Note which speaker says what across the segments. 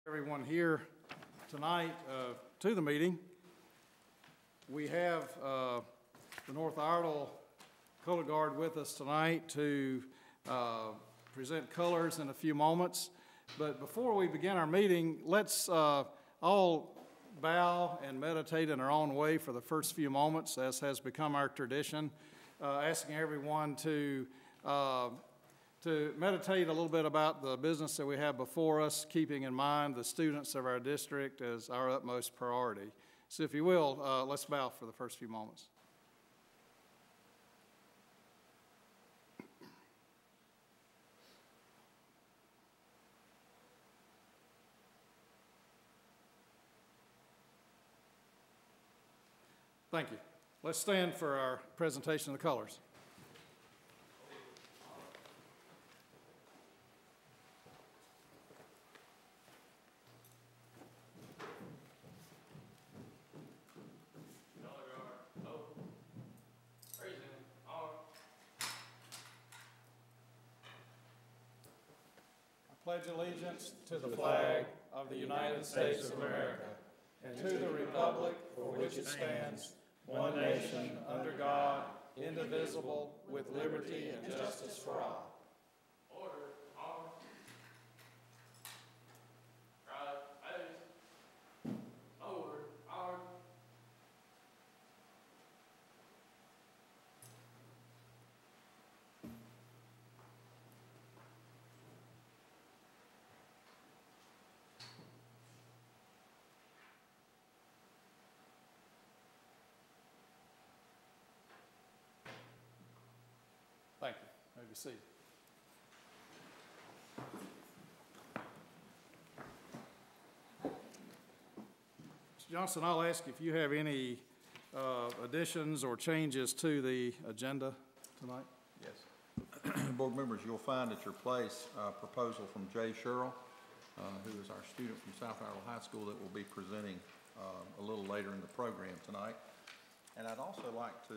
Speaker 1: Everyone here tonight to the meeting. We have the North Iredell Color Guard with us tonight to present colors in a few moments. But before we begin our meeting, let's all bow and meditate in our own way for the first few moments, as has become our tradition, asking everyone to meditate a little bit about the business that we have before us, keeping in mind the students of our district as our utmost priority. So if you will, let's bow for the first few moments. Thank you. Let's stand for our presentation of the colors. I pledge allegiance to the flag of the United States of America and to the republic for which it stands, one nation, under God, indivisible, with liberty and justice for all. Order. Arm. Right. Face. Forward. Arm. Thank you. You may be seated. Mr. Johnson, I'll ask if you have any additions or changes to the agenda tonight.
Speaker 2: Yes. Board members, you'll find at your place a proposal from Jay Sherrill, who is our student from South Iredell High School that will be presenting a little later in the program tonight. And I'd also like to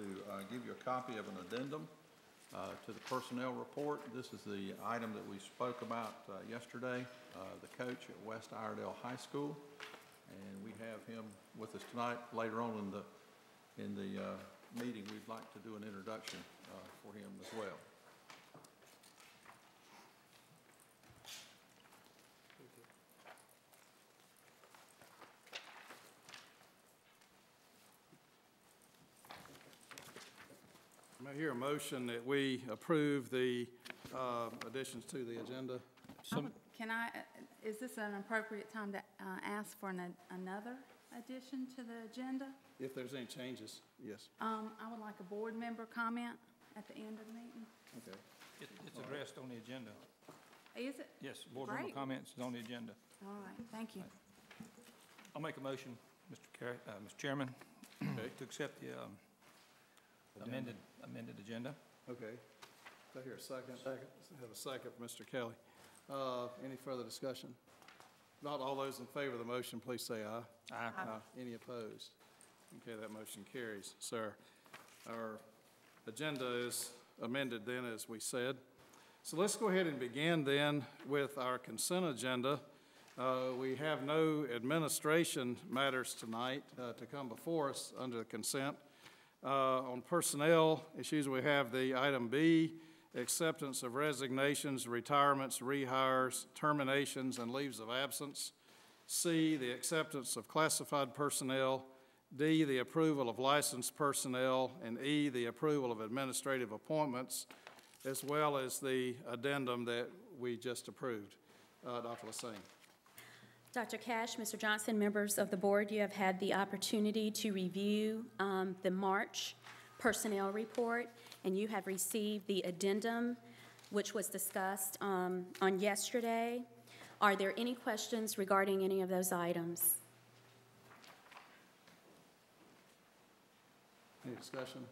Speaker 2: give you a copy of an addendum to the personnel report. This is the item that we spoke about yesterday, the coach at West Iredell High School, and we have him with us tonight. Later on in the meeting, we'd like to do an introduction for him as well.
Speaker 1: I hear a motion that we approve the additions to the agenda.
Speaker 3: Is this an appropriate time to ask for another addition to the agenda?
Speaker 1: If there's any changes, yes.
Speaker 3: I would like a board member comment at the end of the meeting.
Speaker 1: Okay.
Speaker 4: It's addressed on the agenda.
Speaker 3: Is it?
Speaker 4: Yes, board member comments is on the agenda.
Speaker 3: All right, thank you.
Speaker 4: I'll make a motion, Mr. Chairman,
Speaker 1: Okay.
Speaker 4: to accept the amended agenda.
Speaker 1: Okay. Do I hear a second? Second. I have a second, Mr. Kelly. Any further discussion? Not all those in favor of the motion, please say aye.
Speaker 4: Aye.
Speaker 1: Any opposed? Okay, that motion carries. Sir, our agenda is amended then, as we said. So let's go ahead and begin then with our consent agenda. We have no administration matters tonight to come before us under the consent. On personnel issues, we have the item B, acceptance of resignations, retirements, rehires, terminations, and leaves of absence. C, the acceptance of classified personnel. D, the approval of licensed personnel. And E, the approval of administrative appointments, as well as the addendum that we just approved. Dr. Lassane.
Speaker 5: Dr. Cash, Mr. Johnson, members of the board, you have had the opportunity to review the March personnel report, and you have received the addendum, which was discussed on yesterday. Are there any questions regarding any of those items?
Speaker 1: Any discussion?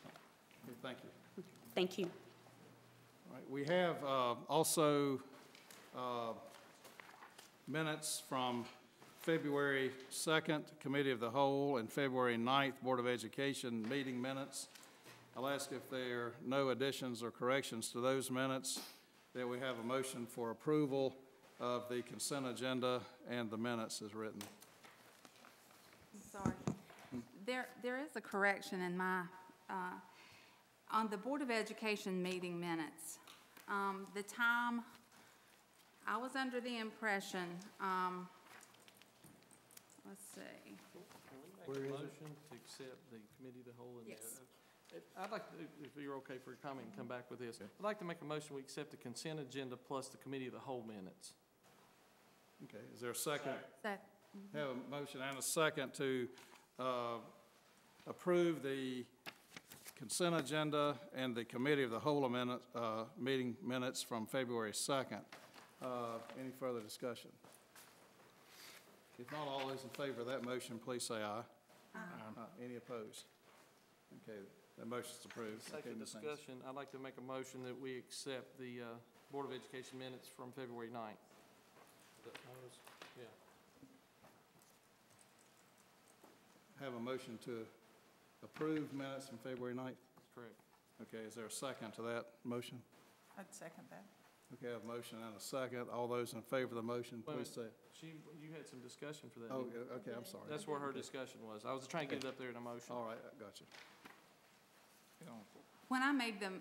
Speaker 1: Okay, thank you.
Speaker 5: Thank you.
Speaker 1: All right, we have also minutes from February 2nd, Committee of the Whole, and February 9th, Board of Education meeting minutes. I'll ask if there are no additions or corrections to those minutes, that we have a motion for approval of the consent agenda and the minutes as written.
Speaker 3: Sorry. There is a correction in my, on the Board of Education meeting minutes. The time, I was under the impression, let's see.
Speaker 4: Can we make a motion to accept the committee of the whole?
Speaker 3: Yes.
Speaker 4: I'd like to, if you're okay for a comment, come back with this. I'd like to make a motion, we accept the consent agenda plus the committee of the whole minutes.
Speaker 1: Okay, is there a second?
Speaker 3: That,
Speaker 1: Have a motion and a second to approve the consent agenda and the committee of the whole meeting minutes from February 2nd. Any further discussion? If not, all those in favor of that motion, please say aye. Any opposed? Okay, that motion's approved. Okay,
Speaker 4: Second
Speaker 1: Ms. Haynes.
Speaker 4: discussion, I'd like to make a motion that we accept the Board of Education minutes from February 9th. Yeah.
Speaker 1: Have a motion to approve minutes from February 9th.
Speaker 4: That's correct.
Speaker 1: Okay, is there a second to that motion?
Speaker 6: I'd second that.
Speaker 1: Okay, I have a motion and a second. All those in favor of the motion, please say.
Speaker 4: You had some discussion for that.
Speaker 1: Oh,
Speaker 4: didn't you?
Speaker 1: okay, I'm sorry.
Speaker 4: That's where her discussion was. I was trying to get it up there in a motion.
Speaker 1: All right, I got you.
Speaker 3: when I made the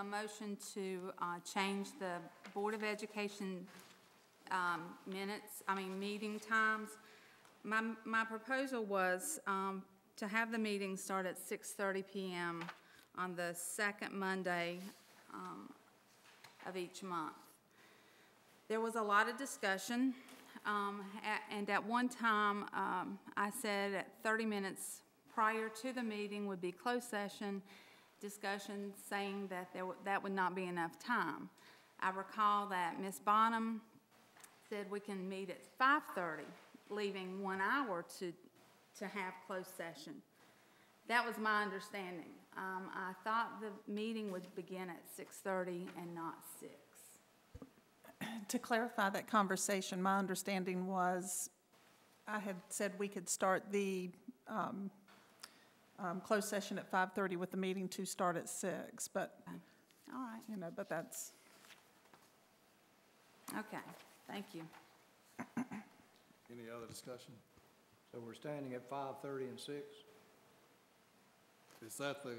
Speaker 3: motion to change the Board of Education meeting times, my proposal was to have the meeting start at 6:30 p.m. on the second Monday of each month. There was a lot of discussion, and at one time, I said at 30 minutes prior to the meeting would be closed session discussion, saying that that would not be enough time. I recall that Ms. Bonham said we can meet at 5:30, leaving 1 hour to have closed session. That was my understanding. I thought the meeting would begin at 6:30 and not 6.
Speaker 6: To clarify that conversation, my understanding was I had said we could start the closed session at 5:30 with the meeting to start at 6, but,
Speaker 3: All right,
Speaker 6: but that's,
Speaker 3: okay, thank you.
Speaker 1: Any other discussion?
Speaker 7: So we're standing at 5:30 and 6?
Speaker 1: Is that the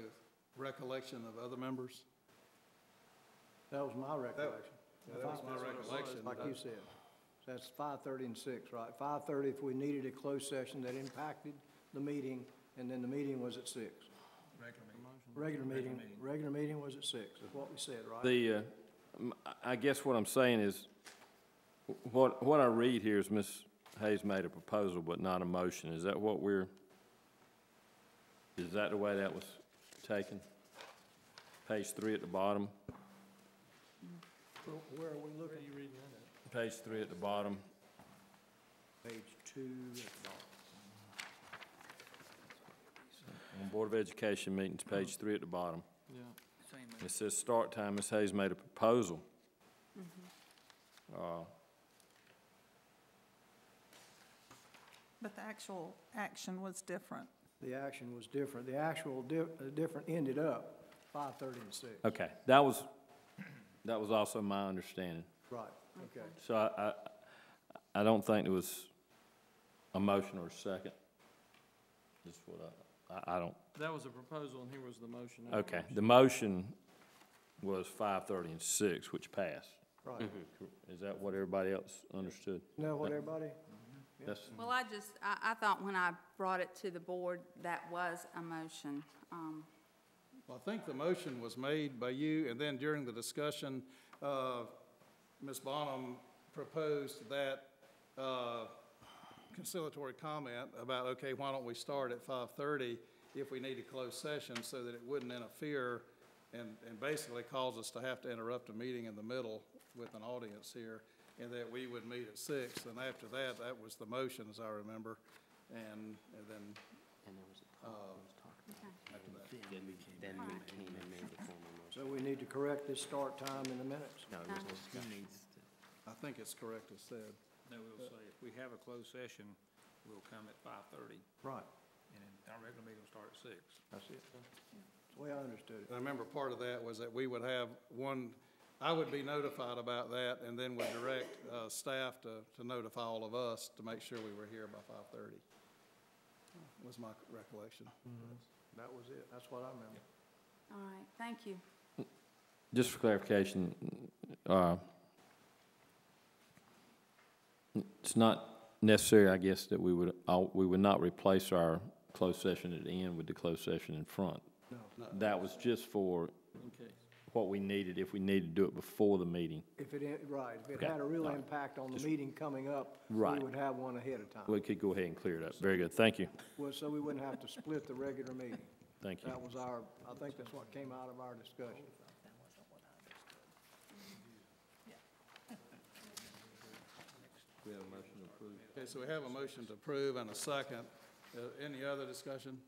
Speaker 1: recollection of other members?
Speaker 7: That was my recollection.
Speaker 1: Yeah, that was my recollection.
Speaker 7: Like you said. So that's 5:30 and 6, right? 5:30 if we needed a closed session that impacted the meeting, and then the meeting was at 6. Regular meeting was at 6, is what we said, right?
Speaker 8: I guess what I'm saying is, what I read here is Ms. Hayes made a proposal but not a motion. Is that what is that the way that was taken? Page 3 at the bottom?
Speaker 7: Where are we looking?
Speaker 4: Are you reading that at?
Speaker 8: Page 3 at the bottom.
Speaker 7: Page 2 at the bottom.
Speaker 8: On Board of Education meetings, page 3 at the bottom.
Speaker 4: Yeah.
Speaker 8: It says start time, Ms. Hayes made a proposal.
Speaker 6: but the actual action was different.
Speaker 7: The action was different. The actual different ended up 5:30 and 6.
Speaker 8: Okay, that was also my understanding.
Speaker 7: Right, okay.
Speaker 8: So I don't think there was a motion or a second. Just what I don't,
Speaker 4: That was a proposal, and here was the motion.
Speaker 8: okay. The motion was 5:30 and 6, which passed.
Speaker 7: Right.
Speaker 8: Is that what everybody else understood?
Speaker 7: Know what, everybody?
Speaker 8: Yes.
Speaker 3: Well, I thought when I brought it to the board, that was a motion.
Speaker 1: Well, I think the motion was made by you, and then during the discussion, Ms. Bonham proposed that conciliatory comment about, okay, why don't we start at 5:30 if we need a closed session so that it wouldn't interfere and basically cause us to have to interrupt a meeting in the middle with an audience here, and that we would meet at 6. And after that, that was the motion, as I remember, and then after that.
Speaker 7: So we need to correct this start time in the minutes?
Speaker 1: I think it's correct as said.
Speaker 9: No, we'll say, if we have a closed session, we'll come at 5:30,
Speaker 7: Right,
Speaker 9: and our regular meeting will start at 6.
Speaker 7: that's it. That's the way I understood it.
Speaker 1: And I remember part of that was that we would have one I would be notified about that, and then would direct staff to notify all of us to make sure we were here by 5:30. Was my recollection.
Speaker 7: That was it. That's what I remember.
Speaker 3: All right, thank you.
Speaker 8: Just for clarification, it's not necessary, I guess, that we would not replace our closed session at the end with the closed session in front.
Speaker 7: No.
Speaker 8: That was just for what we needed, if we needed to do it before the meeting.
Speaker 7: If it
Speaker 8: Okay.
Speaker 7: had a real
Speaker 8: All right.
Speaker 7: impact on the meeting coming up, we
Speaker 8: Right.
Speaker 7: would have one ahead of time.
Speaker 8: We could go ahead and clear it up. Very good, thank you.
Speaker 7: Well, so we wouldn't have to split the regular meeting.
Speaker 8: Thank you.
Speaker 7: That was I think that's what came out of our discussion.
Speaker 2: We have a motion to approve.
Speaker 1: Okay, so we have a motion to approve and a second. Any other discussion?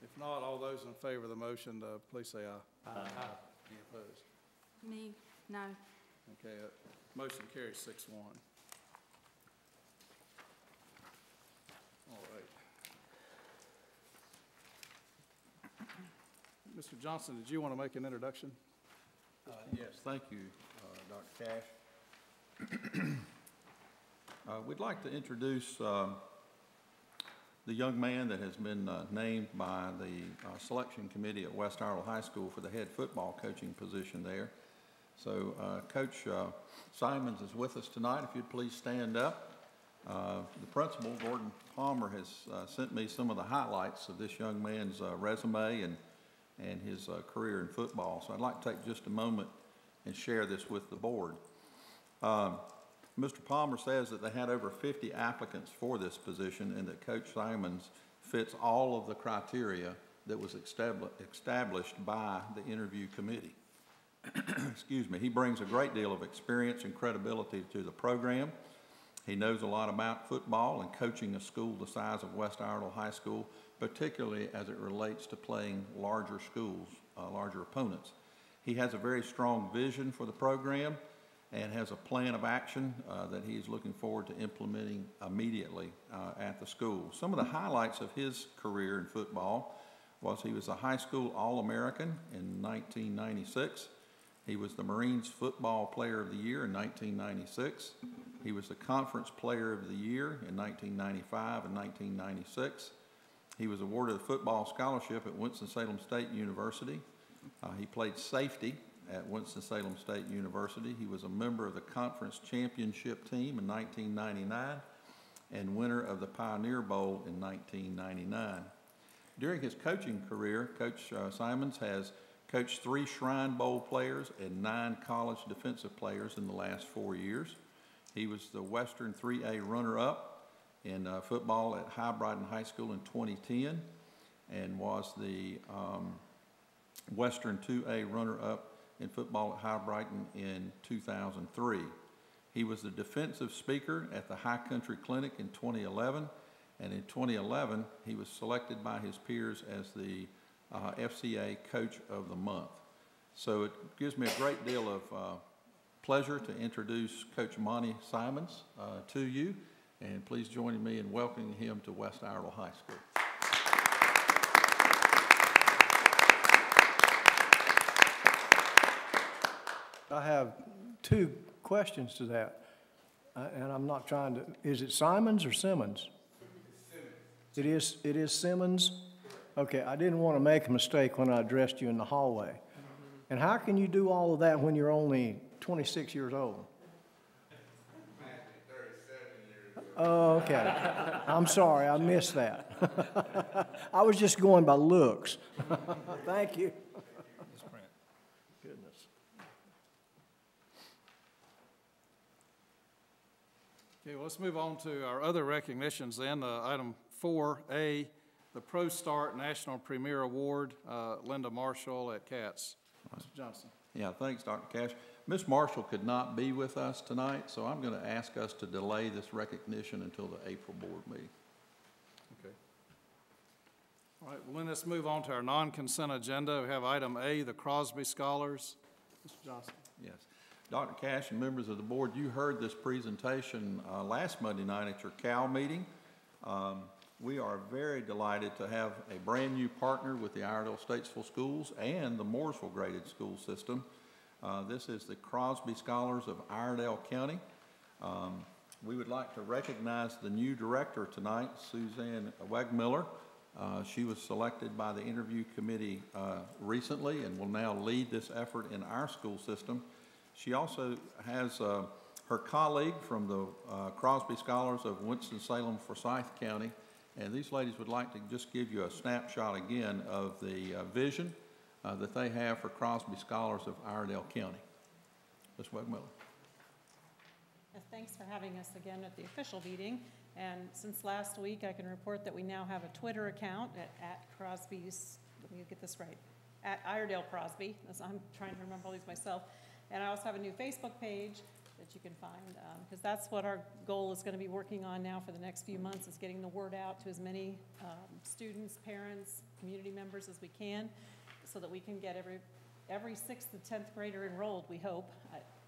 Speaker 1: If not, all those in favor of the motion, please say aye. Aye. Any opposed?
Speaker 3: Me, no.
Speaker 1: Okay, motion carries 6-1. All right. Mr. Johnson, did you want to make an introduction?
Speaker 2: Yes, thank you, Dr. Cash. We'd like to introduce the young man that has been named by the selection committee at West Iredell High School for the head football coaching position there. So Coach Simons is with us tonight. If you'd please stand up. The principal, Gordon Palmer, has sent me some of the highlights of this young man's resume and his career in football. So I'd like to take just a moment and share this with the board. Mr. Palmer says that they had over 50 applicants for this position and that Coach Simons fits all of the criteria that was established by the interview committee. Excuse me. He brings a great deal of experience and credibility to the program. He knows a lot about football and coaching a school the size of West Iredell High School, particularly as it relates to playing larger schools, larger opponents. He has a very strong vision for the program and has a plan of action that he is looking forward to implementing immediately at the school. Some of the highlights of his career in football was he was a high school All-American in 1996. He was the Marines Football Player of the Year in 1996. He was the Conference Player of the Year in 1995 and 1996. He was awarded a football scholarship at Winston-Salem State University. He played safety at Winston-Salem State University. He was a member of the conference championship team in 1999 and winner of the Pioneer Bowl in 1999. During his coaching career, Coach Simons has coached 3 Shrine Bowl players and 9 college defensive players in the last 4 years. He was the Western 3A runner-up in football at High Brighton High School in 2010 and was the Western 2A runner-up in football at High Brighton in 2003. He was the defensive speaker at the High Country Clinic in 2011, and in 2011, he was selected by his peers as the FCA Coach of the Month. So it gives me a great deal of pleasure to introduce Coach Monty Simons to you, and please join me in welcoming him to West Iredell High School.
Speaker 7: I have 2 questions to that, and I'm not trying to, is it Simons or Simmons? Simmons. It is Simmons? Okay, I didn't want to make a mistake when I addressed you in the hallway. And how can you do all of that when you're only 26 years old? Oh, okay. I'm sorry, I missed that. I was just going by looks. Thank you. Goodness.
Speaker 1: Okay, well, let's move on to our other recognitions then. Item 4A, the Pro Start National Premier Award, Linda Marshall at Katz. Mr. Johnson.
Speaker 2: Yeah, thanks, Dr. Cash. Ms. Marshall could not be with us tonight, so I'm going to ask us to delay this recognition until the April board meeting.
Speaker 1: Okay. All right, well, then let's move on to our non-consent agenda. We have item A, the Crosby Scholars. Mr. Johnson.
Speaker 2: Yes. Dr. Cash and members of the board, you heard this presentation last Monday night at your CAL meeting. We are very delighted to have a brand new partner with the Iredell-Statesville schools and the Mooresville graded school system. This is the Crosby Scholars of Iredell County. We would like to recognize the new director tonight, Suzanne Wegmiller. She was selected by the interview committee recently and will now lead this effort in our school system. She also has her colleague from the Crosby Scholars of Winston-Salem, Forsyth County, and these ladies would like to just give you a snapshot again of the vision that they have for Crosby Scholars of Iredell County. Ms. Wegmiller.
Speaker 10: Thanks for having us again at the official meeting. And since last week, I can report that we now have a Twitter account at Crosby's, let me get this right, at Iredell Crosby. I'm trying to remember all these myself. And I also have a new Facebook page that you can find, because that's what our goal is going to be working on now for the next few months, is getting the word out to as many students, parents, community members as we can, so that we can get every 6th to 10th grader enrolled, we hope.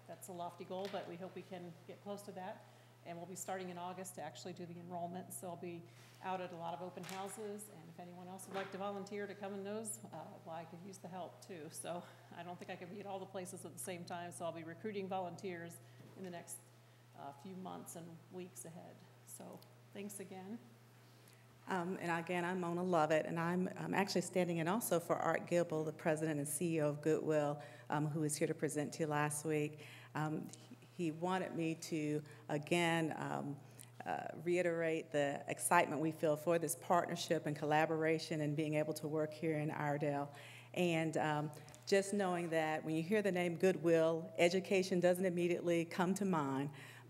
Speaker 10: That's a lofty goal, but we hope we can get close to that. And we'll be starting in August to actually do the enrollment. So I'll be out at a lot of open houses, and if anyone else would like to volunteer to come and knows, well, I could use the help too. So I don't think I can be at all the places at the same time, so I'll be recruiting volunteers in the next few months and weeks ahead. So thanks again.
Speaker 11: And again, I'm Mona Lovett, and I'm actually standing in also for Art Gibble, the president and CEO of Goodwill, who was here to present to you last week. He wanted me to, again, reiterate the excitement we feel for this partnership and collaboration and being able to work here in Iredell. And just knowing that when you hear the name Goodwill, education doesn't immediately come to mind,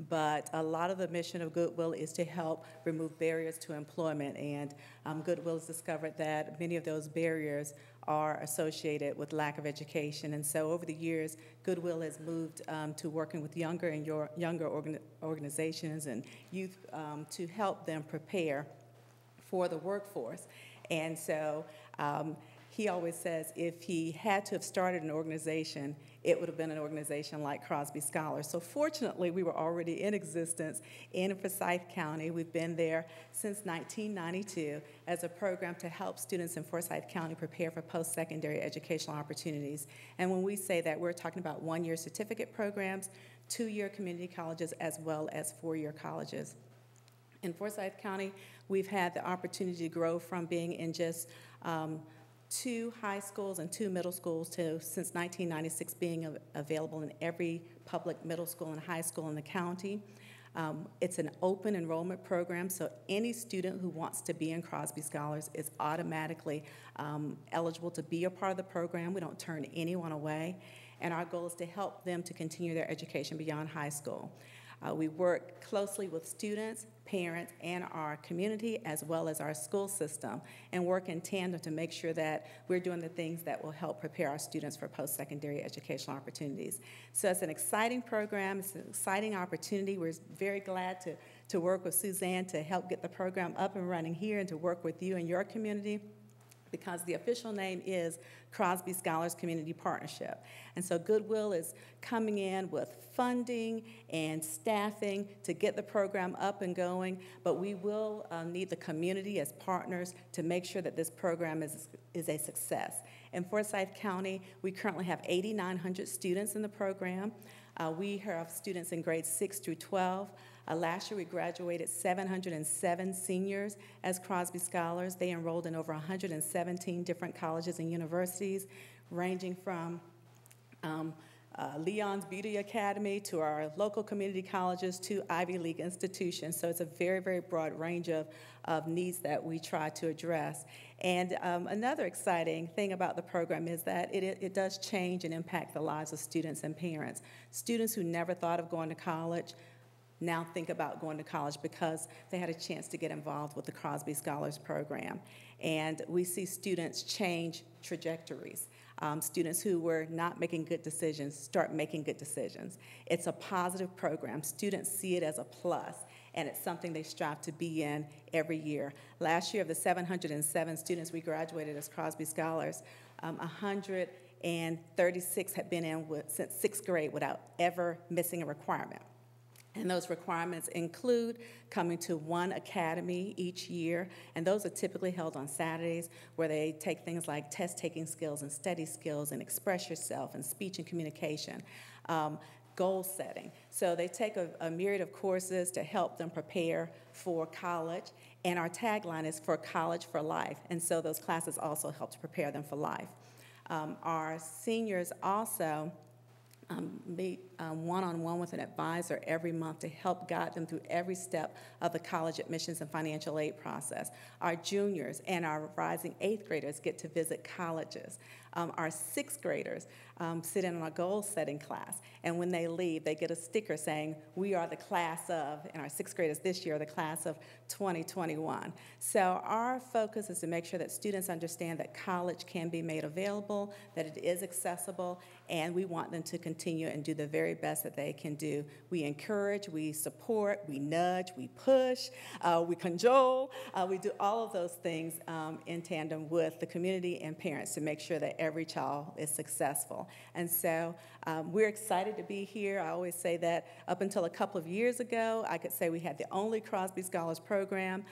Speaker 11: but a lot of the mission of Goodwill is to help remove barriers to employment, and Goodwill has discovered that many of those barriers are associated with lack of education. And so over the years, Goodwill has moved to working with younger organizations and youth to help them prepare for the workforce. And so he always says if he had to have started an organization, it would have been an organization like Crosby Scholars. So fortunately, we were already in existence in Forsyth County. We've been there since 1992 as a program to help students in Forsyth County prepare for post-secondary educational opportunities. And when we say that, we're talking about one-year certificate programs, two-year community colleges, as well as four-year colleges. In Forsyth County, we've had the opportunity to grow from being in just 2 high schools and 2 middle schools to, since 1996, being available in every public middle school and high school in the county. It's an open enrollment program, so any student who wants to be in Crosby Scholars is automatically eligible to be a part of the program. We don't turn anyone away, and our goal is to help them to continue their education beyond high school. We work closely with students, parents, and our community, as well as our school system, and work in tandem to make sure that we're doing the things that will help prepare our students for post-secondary educational opportunities. So it's an exciting program. It's an exciting opportunity. We're very glad to work with Suzanne to help get the program up and running here and to work with you and your community, because the official name is Crosby Scholars Community Partnership. And so Goodwill is coming in with funding and staffing to get the program up and going, but we will need the community as partners to make sure that this program is a success. In Forsyth County, we currently have 8,900 students in the program. We have students in grades 6 through 12. Last year, we graduated 707 seniors as Crosby Scholars. They enrolled in over 117 different colleges and universities, ranging from Leon's Beauty Academy to our local community colleges to Ivy League institutions. So it's a very, very broad range of needs that we try to address. And another exciting thing about the program is that it does change and impact the lives of students and parents. Students who never thought of going to college now think about going to college because they had a chance to get involved with the Crosby Scholars program. And we see students change trajectories. Students who were not making good decisions start making good decisions. It's a positive program. Students see it as a plus, and it's something they strive to be in every year. Last year, of the 707 students we graduated as Crosby Scholars, 136 had been in since 6th grade without ever missing a requirement. And those requirements include coming to one academy each year, and those are typically held on Saturdays, where they take things like test-taking skills and study skills and express yourself and speech and communication, goal setting. So they take a myriad of courses to help them prepare for college, and our tagline is for college for life, and so those classes also help to prepare them for life. Our seniors also meet one-on-one with an advisor every month to help guide them through every step of the college admissions and financial aid process. Our juniors and our rising 8th graders get to visit colleges. Our 6th graders sit in on a goal-setting class, and when they leave, they get a sticker saying, "We are the class of," and our 6th graders this year are the class of 2021. So our focus is to make sure that students understand that college can be made available, that it is accessible, and we want them to continue and do the very best that they can do. We encourage, we support, we nudge, we push, we cajole, we do all of those things in tandem with the community and parents to make sure that every child is successful. And so we're excited to be here. I always say that up until a couple of years ago, I could say we had the only Crosby Scholars Program.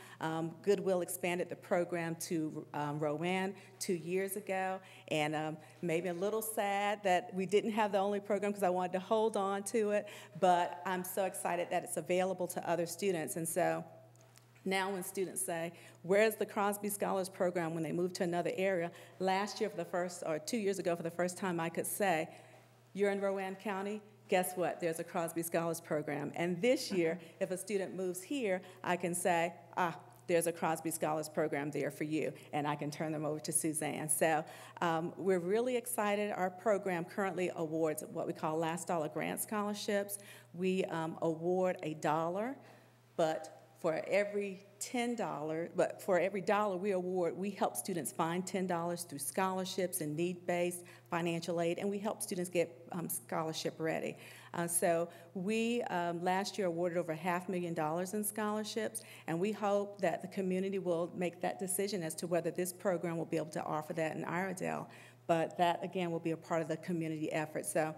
Speaker 11: Goodwill expanded the program to Rowan 2 years ago, and maybe a little sad that we didn't have the only program because I wanted to hold on to it, but I'm so excited that it's available to other students. And so now when students say, "Where's the Crosby Scholars Program?" when they move to another area, last year or 2 years ago for the first time, I could say, "You're in Rowan County? Guess what? There's a Crosby Scholars Program." And this year, if a student moves here, I can say, "There's a Crosby Scholars Program there for you," and I can turn them over to Suzanne. So we're really excited. Our program currently awards what we call last dollar grant scholarships. We award $1, but for every $10 we award, we help students find $10 through scholarships and need-based financial aid, and we help students get scholarship ready. So we last year awarded over $500,000 in scholarships, and we hope that the community will make that decision as to whether this program will be able to offer that in Iredell. But that, again, will be a part of the community effort. So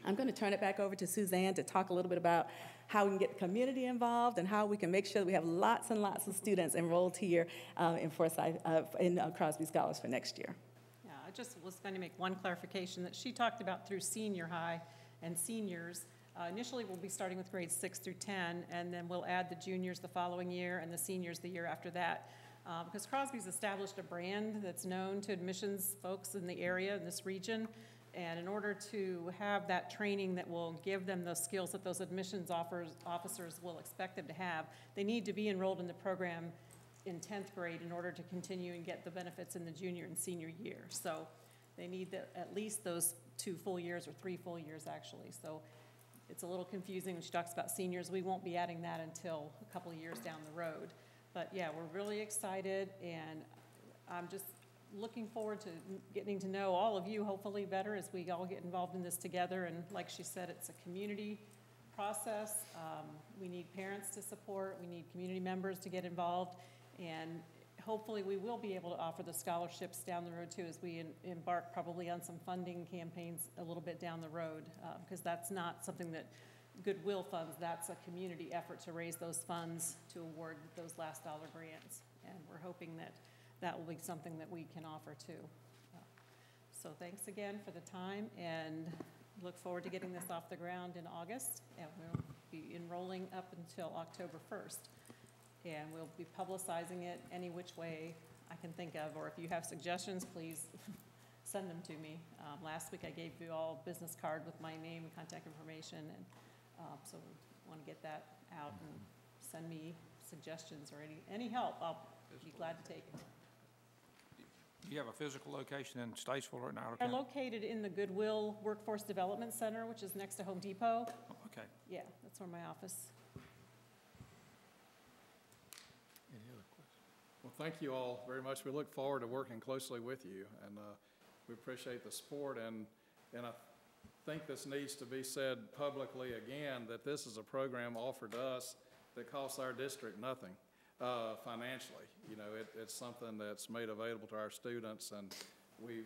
Speaker 11: I'm going to turn it back over to Suzanne to talk a little bit about how we can get the community involved and how we can make sure that we have lots and lots of students enrolled here in Crosby Scholars for next year.
Speaker 10: Yeah, I just was going to make one clarification that she talked about through senior high and seniors. Initially, we'll be starting with grades 6 through 10, and then we'll add the juniors the following year and the seniors the year after that. Because Crosby's established a brand that's known to admissions folks in the area, in this region. And in order to have that training that will give them those skills that those admissions officers will expect them to have, they need to be enrolled in the program in 10th grade in order to continue and get the benefits in the junior and senior year. So they need at least those 2 full years or 3 full years, actually. So it's a little confusing when she talks about seniors. We won't be adding that until a couple of years down the road. But yeah, we're really excited, and I'm just looking forward to getting to know all of you, hopefully better, as we all get involved in this together. And like she said, it's a community process. We need parents to support. We need community members to get involved. And hopefully we will be able to offer the scholarships down the road, too, as we embark probably on some funding campaigns a little bit down the road, because that's not something that Goodwill funds. That's a community effort to raise those funds to award those last dollar grants. And we're hoping that that will be something that we can offer too. So thanks again for the time, and look forward to getting this off the ground in August. And we'll be enrolling up until October 1st. And we'll be publicizing it any which way I can think of, or if you have suggestions, please send them to me. Last week I gave you all a business card with my name and contact information, and so we want to get that out, and send me suggestions or any help. I'll be glad to take it.
Speaker 9: Do you have a physical location in Statesville or in Iredell
Speaker 10: They're
Speaker 9: County?
Speaker 10: located in the Goodwill Workforce Development Center, which is next to Home Depot.
Speaker 9: Oh, okay.
Speaker 10: Yeah, that's where my office.
Speaker 9: Any other questions?
Speaker 1: Well, thank you all very much. We look forward to working closely with you, and we appreciate the support. And I think this needs to be said publicly again, that this is a program offered to us that costs our district nothing financially. You know, it's something that's made available to our students, and we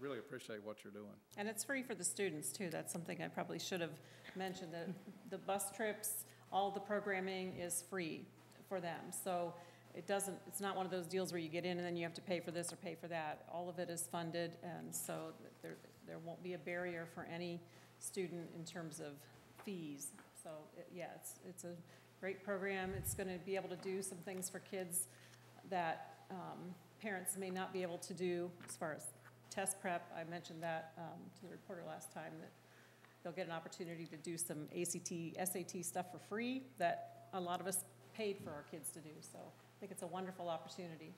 Speaker 1: really appreciate what you're doing.
Speaker 10: And it's free for the students, too. That's something I probably should have mentioned, that the bus trips, all the programming is free for them. So it's not one of those deals where you get in and then you have to pay for this or pay for that. All of it is funded, and so there won't be a barrier for any student in terms of fees. So, it's a great program. It's going to be able to do some things for kids that parents may not be able to do as far as test prep. I mentioned that to the reporter last time, that they'll get an opportunity to do some ACT, SAT stuff for free that a lot of us paid for our kids to do. So I think it's a wonderful opportunity.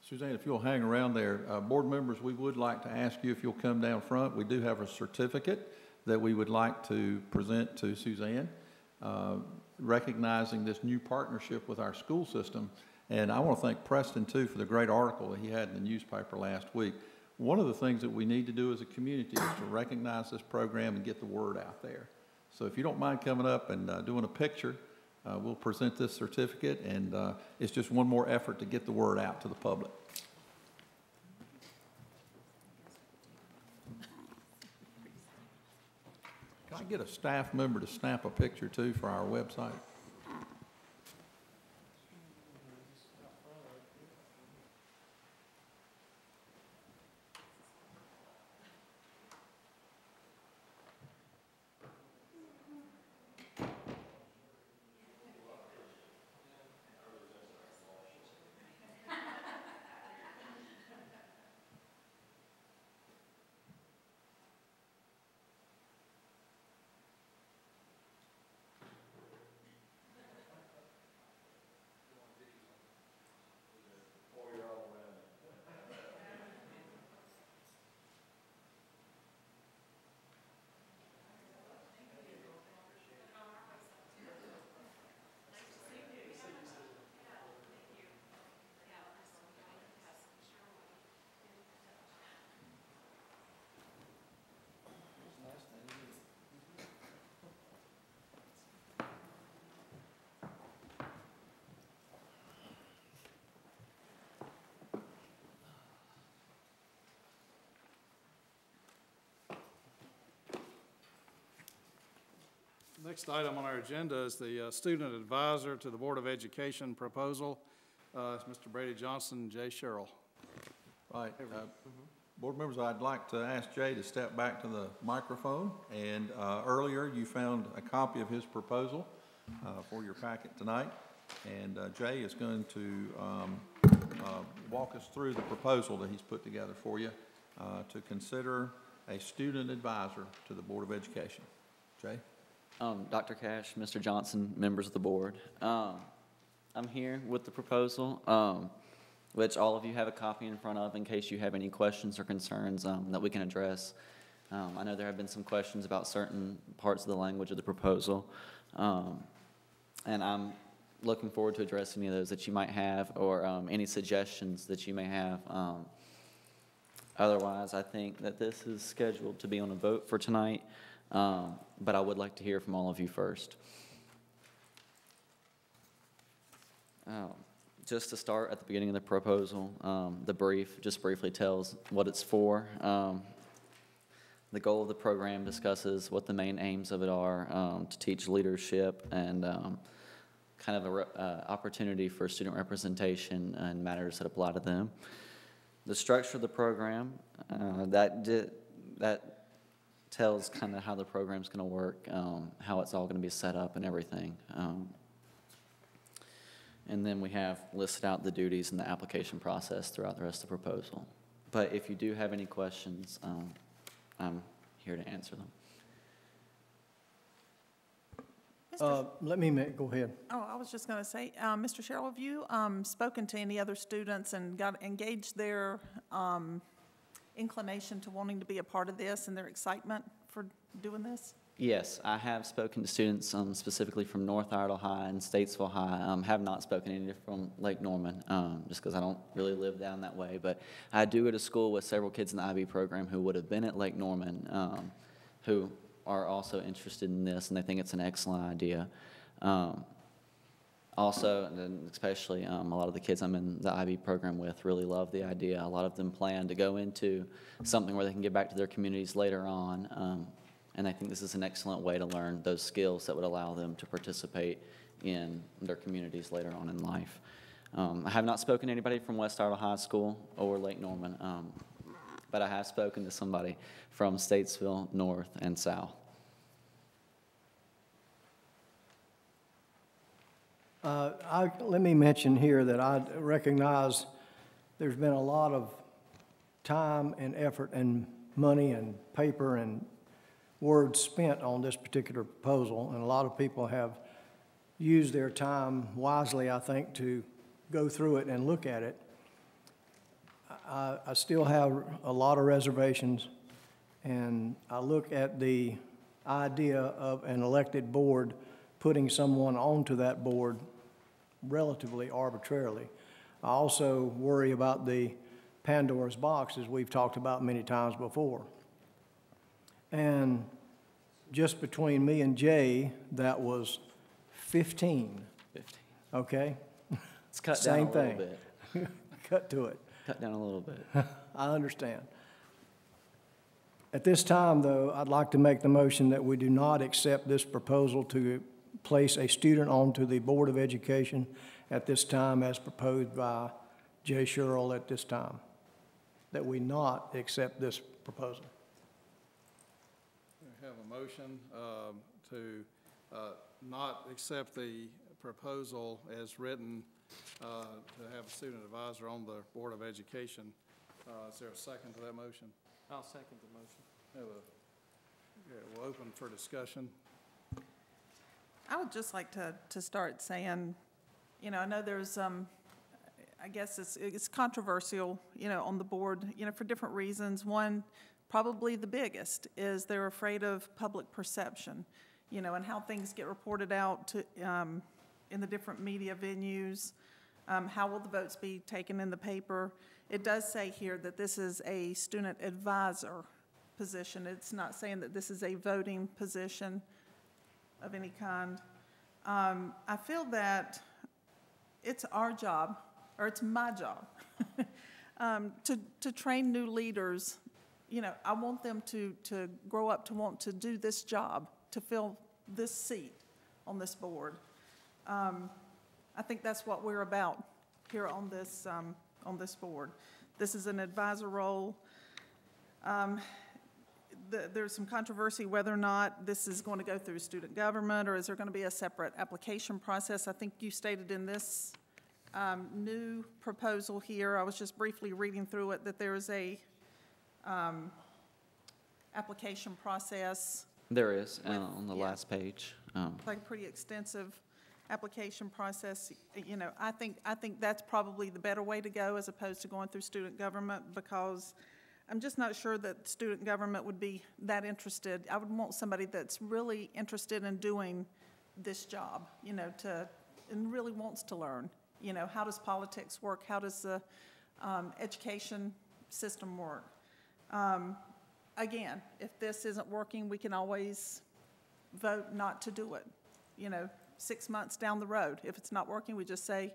Speaker 2: Suzanne, if you'll hang around there, board members, we would like to ask you if you'll come down front. We do have a certificate that we would like to present to Suzanne, recognizing this new partnership with our school system. And I want to thank Preston, too, for the great article that he had in the newspaper last week. One of the things that we need to do as a community is to recognize this program and get the word out there. So if you don't mind coming up and doing a picture, we'll present this certificate, and it's just one more effort to get the word out to the public. Can I get a staff member to snap a picture, too, for our website?
Speaker 1: Next item on our agenda is the student advisor to the Board of Education proposal. It's Mr. Brady Johnson and Jay Sherrill.
Speaker 2: Right. Board members, I'd like to ask Jay to step back to the microphone. And earlier you found a copy of his proposal for your packet tonight. And Jay is going to walk us through the proposal that he's put together for you to consider a student advisor to the Board of Education. Jay?
Speaker 12: Dr. Cash, Mr. Johnson, members of the board. I'm here with the proposal, which all of you have a copy in front of in case you have any questions or concerns that we can address. I know there have been some questions about certain parts of the language of the proposal, and I'm looking forward to addressing any of those that you might have, or any suggestions that you may have. Otherwise, I think that this is scheduled to be on a vote for tonight. But I would like to hear from all of you first. Just to start at the beginning of the proposal, the brief just briefly tells what it's for. The goal of the program discusses what the main aims of it are, to teach leadership and kind of an opportunity for student representation and matters that apply to them. The structure of the program, that tells kind of how the program's going to work, how it's all going to be set up and everything. And then we have listed out the duties and the application process throughout the rest of the proposal. But if you do have any questions, I'm here to answer them.
Speaker 7: Let me go ahead.
Speaker 6: Oh, I was just going to say, Mr. Sherrill, have you spoken to any other students and got engaged their inclination to wanting to be a part of this and their excitement for doing this?
Speaker 12: Yes, I have spoken to students specifically from North Iredell High and Statesville High. Have not spoken to any from Lake Norman, just because I don't really live down that way. But I do go to school with several kids in the IB program who would have been at Lake Norman, who are also interested in this, and they think it's an excellent idea. Also, and then especially a lot of the kids I'm in the IB program with really love the idea. A lot of them plan to go into something where they can get back to their communities later on. And I think this is an excellent way to learn those skills that would allow them to participate in their communities later on in life. I have not spoken to anybody from West Iredell High School or Lake Norman, but I have spoken to somebody from Statesville, North and South.
Speaker 7: Let me mention here that I recognize there's been a lot of time and effort and money and paper and words spent on this particular proposal, and a lot of people have used their time wisely, I think, to go through it and look at it. I still have a lot of reservations, and I look at the idea of an elected board putting someone onto that board relatively arbitrarily. I also worry about the Pandora's box, as we've talked about many times before. And just between me and Jay, that was 15.
Speaker 12: 15.
Speaker 7: Okay?
Speaker 12: It's cut down
Speaker 7: Same
Speaker 12: a little
Speaker 7: thing.
Speaker 12: bit.
Speaker 7: Cut to it.
Speaker 12: Cut down a little bit.
Speaker 7: I understand. At this time, though, I'd like to make the motion that we do not accept this proposal to place a student onto the Board of Education at this time as proposed by Jay Sherrill at this time. That we not accept this proposal.
Speaker 1: We have a motion to not accept the proposal as written to have a student advisor on the Board of Education. Is there a second to that motion?
Speaker 4: I'll second the motion.
Speaker 1: We'll open for discussion.
Speaker 6: I would just like to start saying, you know, I know there's, I guess it's controversial, you know, on the board, you know, for different reasons. One, probably the biggest, is they're afraid of public perception, you know, and how things get reported out to, in the different media venues. How will the votes be taken in the paper? It does say here that this is a student advisor position. It's not saying that this is a voting position of any kind. I feel that it's our job, or it's my job, to train new leaders. You know, I want them to grow up to want to do this job, to fill this seat on this board. I think that's what we're about here on this board. This is an advisor role. There's some controversy whether or not this is going to go through student government, or is there going to be a separate application process. I think you stated in this new proposal here, I was just briefly reading through it, that there is a application process.
Speaker 12: There is, on the last page.
Speaker 6: Like a pretty extensive application process. You know, I think that's probably the better way to go as opposed to going through student government, because I'm just not sure that student government would be that interested. I would want somebody that's really interested in doing this job, you know, and really wants to learn. You know, how does politics work? How does the education system work? Again, if this isn't working, we can always vote not to do it. You know, 6 months down the road, if it's not working, we just say,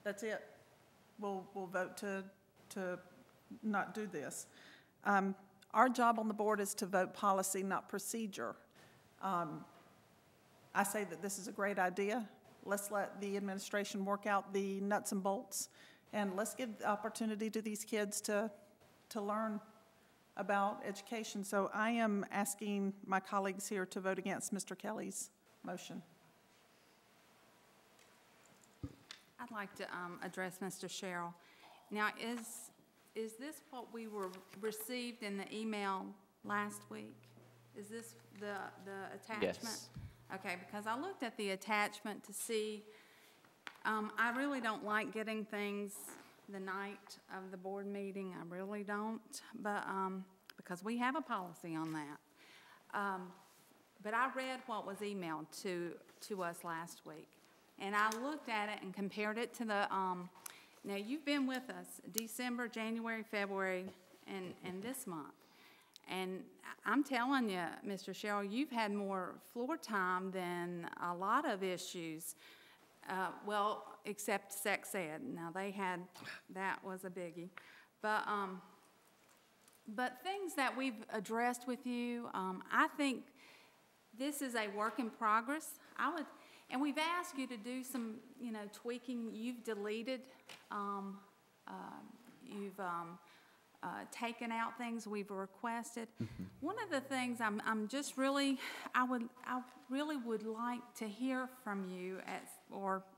Speaker 6: that's it. We'll vote to not do this. Our job on the board is to vote policy, not procedure. I say that this is a great idea. Let's let the administration work out the nuts and bolts, and let's give the opportunity to these kids to learn about education. So I am asking my colleagues here to vote against Mr. Kelly's motion.
Speaker 3: I'd like to address Mr. Sherrill. Now, is this what we received in the email last week? Is this the attachment?
Speaker 12: Yes.
Speaker 3: Okay, because I looked at the attachment to see, I really don't like getting things the night of the board meeting. I really don't, but because we have a policy on that. But I read what was emailed to us last week, and I looked at it and compared it to the, now you've been with us December, January, February, and this month. And I'm telling you, Mr. Sherrill, you've had more floor time than a lot of issues. Well, except sex ed. Now, that was a biggie. But things that we've addressed with you, I think this is a work in progress. And we've asked you to do some, tweaking. You've deleted, you've taken out things we've requested. One of the things I really would like to hear from you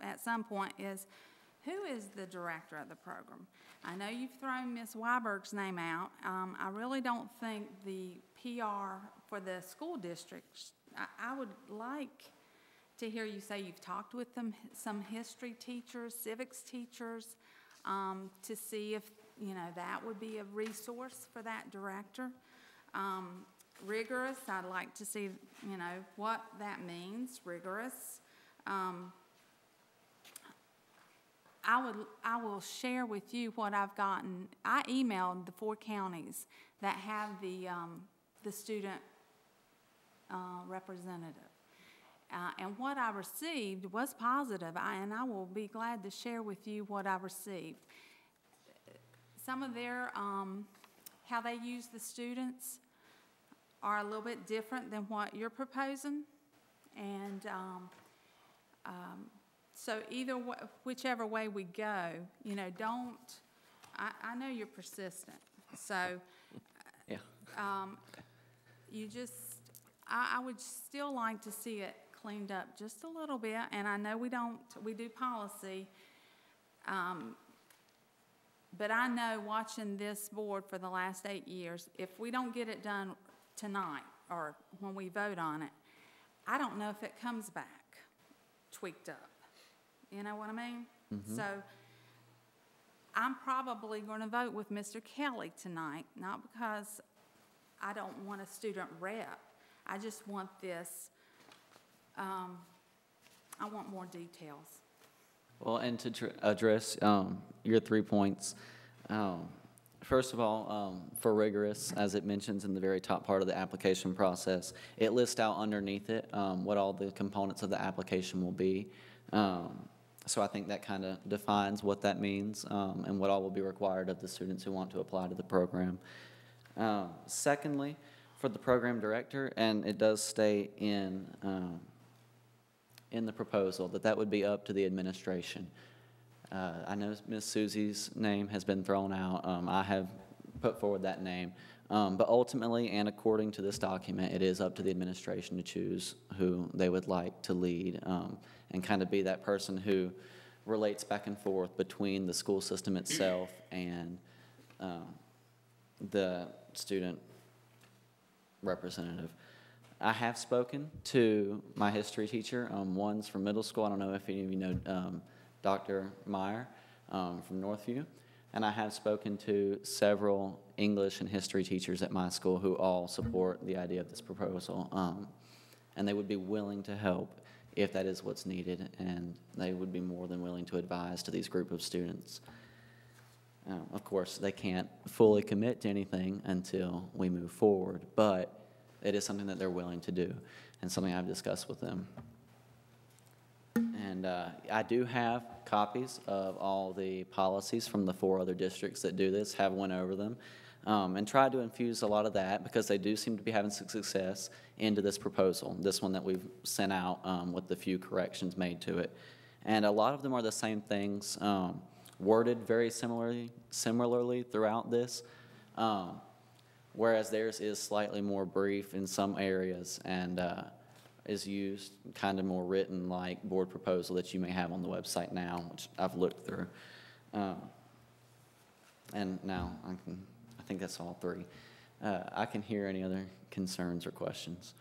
Speaker 3: at some point is, who is the director of the program? I know you've thrown Ms. Weiberg's name out. I really don't think the PR for the school districts, I would like to hear you say you've talked with some history teachers, civics teachers, to see if, that would be a resource for that director. Rigorous, I'd like to see, what that means, rigorous. I will share with you what I've gotten. I emailed the 4 counties that have the student representative. And what I received was positive, and I will be glad to share with you what I received. Some of their, how they use the students are a little bit different than what you're proposing. And so whichever way we go, I know you're persistent. So
Speaker 12: Yeah.
Speaker 3: I would still like to see it cleaned up just a little bit. And I know we do policy. But I know, watching this board for the last 8 years, if we don't get it done tonight or when we vote on it, I don't know if it comes back tweaked up. You know what I mean?
Speaker 12: Mm-hmm.
Speaker 3: So I'm probably going to vote with Mr. Kelly tonight, not because I don't want a student rep. I just want this, I want more details.
Speaker 12: Well, and to address your 3 points, first of all, for rigorous, as it mentions in the very top part of the application process, it lists out underneath it what all the components of the application will be. So I think that kind of defines what that means and what all will be required of the students who want to apply to the program. Secondly, for the program director, and it does state in the proposal that would be up to the administration. I know Ms. Susie's name has been thrown out. I have put forward that name. But ultimately, and according to this document, it is up to the administration to choose who they would like to lead and kind of be that person who relates back and forth between the school system itself and the student representative. I have spoken to my history teacher. One's from middle school. I don't know if any of you know Dr. Meyer from Northview. And I have spoken to several English and history teachers at my school who all support the idea of this proposal. And they would be willing to help if that is what's needed, and they would be more than willing to advise to these group of students. Of course, they can't fully commit to anything until we move forward, but it is something that they're willing to do and something I've discussed with them. And I do have copies of all the policies from the 4 other districts that do this, have went over them, and tried to infuse a lot of that, because they do seem to be having some success, into this proposal, this one that we've sent out with the few corrections made to it. And a lot of them are the same things, worded very similarly throughout this, whereas theirs is slightly more brief in some areas and is used kind of more written like board proposal that you may have on the website now, which I've looked through. And now I think that's all 3. I can hear any other concerns or questions.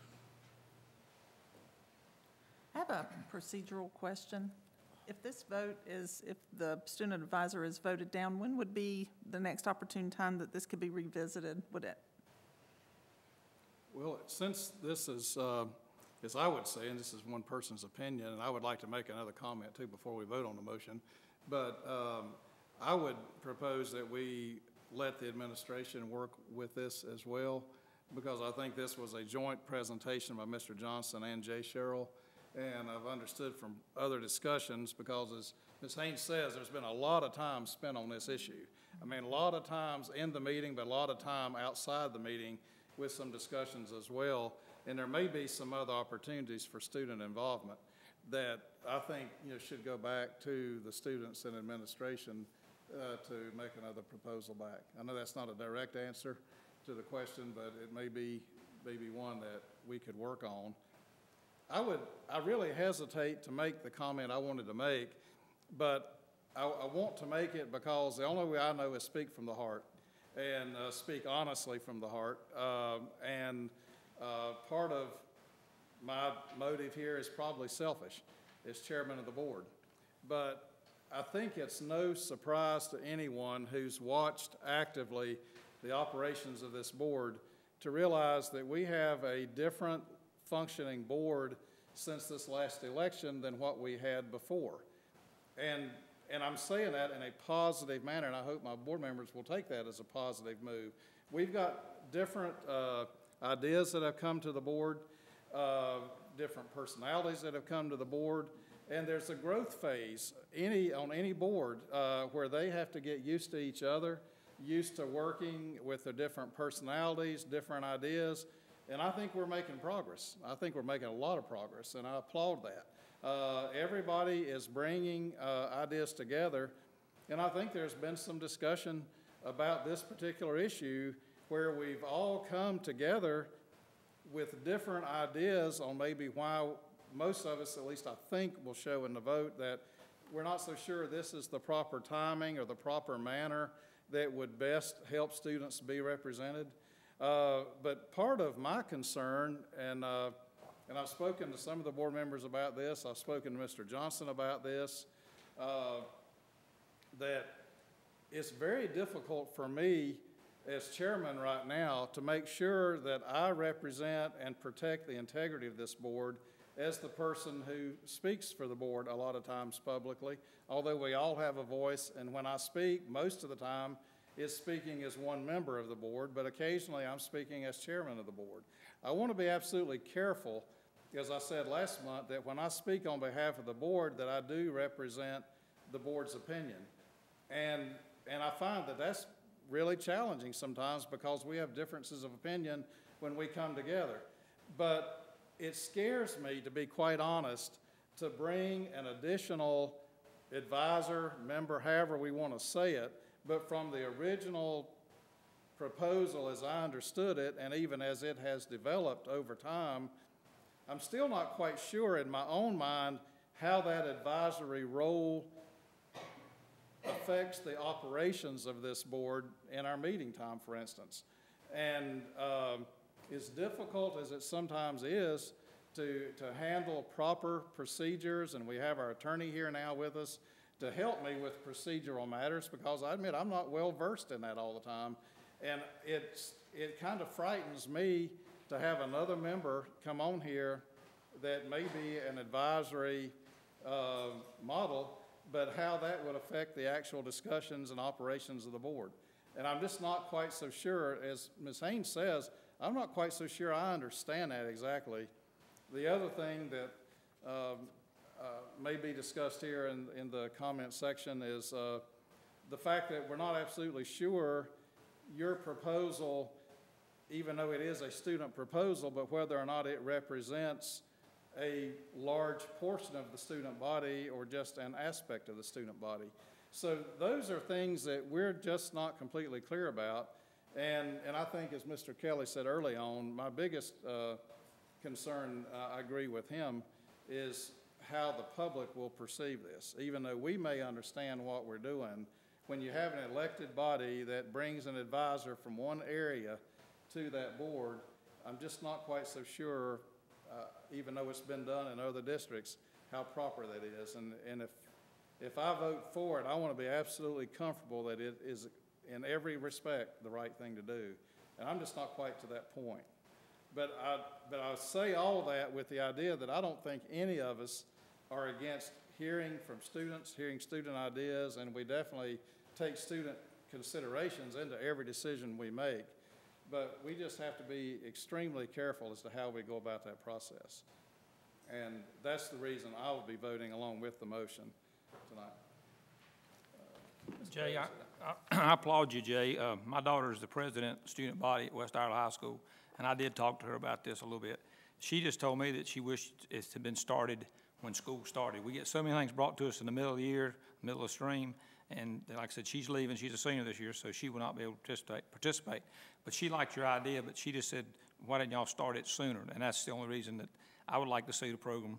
Speaker 6: I have a procedural question. If this vote is, if the student advisor is voted down, when would be the next opportune time that this could be revisited? Would it?
Speaker 1: Well, since this is, as I would say, and this is one person's opinion, and I would like to make another comment too before we vote on the motion, but I would propose that we let the administration work with this as well, because I think this was a joint presentation by Mr. Johnson and Jay Sherrill, And I've understood from other discussions, because as Ms. Haynes says, there's been a lot of time spent on this issue. I mean, a lot of times in the meeting, but a lot of time outside the meeting with some discussions as well. And there may be some other opportunities for student involvement that I think, should go back to the students and administration to make another proposal back. I know that's not a direct answer to the question, but it may be one that we could work on. I really hesitate to make the comment I wanted to make, but I want to make it because the only way I know is speak from the heart and speak honestly from the heart. Part of my motive here is probably selfish as chairman of the board. But I think it's no surprise to anyone who's watched actively the operations of this board to realize that we have a different functioning board since this last election than what we had before. And I'm saying that in a positive manner, and I hope my board members will take that as a positive move. We've got different ideas that have come to the board, different personalities that have come to the board, and there's a growth phase on any board where they have to get used to each other, used to working with their different personalities, different ideas, and I think we're making progress. I think we're making a lot of progress, and I applaud that. Everybody is bringing ideas together, and I think there's been some discussion about this particular issue where we've all come together with different ideas on maybe why most of us, at least I think, will show in the vote that we're not so sure this is the proper timing or the proper manner that would best help students be represented. But part of my concern, and I've spoken to some of the board members about this, I've spoken to Mr. Johnson about this, that it's very difficult for me as chairman right now to make sure that I represent and protect the integrity of this board as the person who speaks for the board a lot of times publicly, although we all have a voice, and when I speak, most of the time, is speaking as one member of the board, but occasionally I'm speaking as chairman of the board. I want to be absolutely careful, as I said last month, that when I speak on behalf of the board, that I do represent the board's opinion. And I find that that's really challenging sometimes because we have differences of opinion when we come together. But it scares me, to be quite honest, to bring an additional advisor, member, however we want to say it, but from the original proposal as I understood it, and even as it has developed over time, I'm still not quite sure in my own mind how that advisory role affects the operations of this board in our meeting time, for instance. And as difficult as it sometimes is to handle proper procedures, and we have our attorney here now with us to help me with procedural matters, because I admit I'm not well versed in that all the time. And it kind of frightens me to have another member come on here that may be an advisory model, but how that would affect the actual discussions and operations of the board. And I'm just not quite so sure, as Ms. Haynes says, I'm not quite so sure I understand that exactly. The other thing that may be discussed here in the comment section is the fact that we're not absolutely sure your proposal, even though it is a student proposal, but whether or not it represents a large portion of the student body or just an aspect of the student body. So those are things that we're just not completely clear about. And I think, as Mr. Kelly said early on, my biggest concern, I agree with him, is how the public will perceive this. Even though we may understand what we're doing, when you have an elected body that brings an advisor from one area to that board, I'm just not quite so sure, even though it's been done in other districts, how proper that is. And if I vote for it, I want to be absolutely comfortable that it is in every respect the right thing to do. And I'm just not quite to that point. But I say all that with the idea that I don't think any of us are against hearing from students, hearing student ideas, and we definitely take student considerations into every decision we make. But we just have to be extremely careful as to how we go about that process. And that's the reason I will be voting along with the motion tonight.
Speaker 9: Jay, I applaud you, Jay. My daughter is the president student body at West Iredell High School, and I did talk to her about this a little bit. She just told me that she wished it had been started when school started. We get so many things brought to us in the middle of the year, middle of the stream, and like I said, she's leaving. She's a senior this year, so she will not be able to participate. But she liked your idea, but she just said, why didn't y'all start it sooner? And that's the only reason that I would like to see the program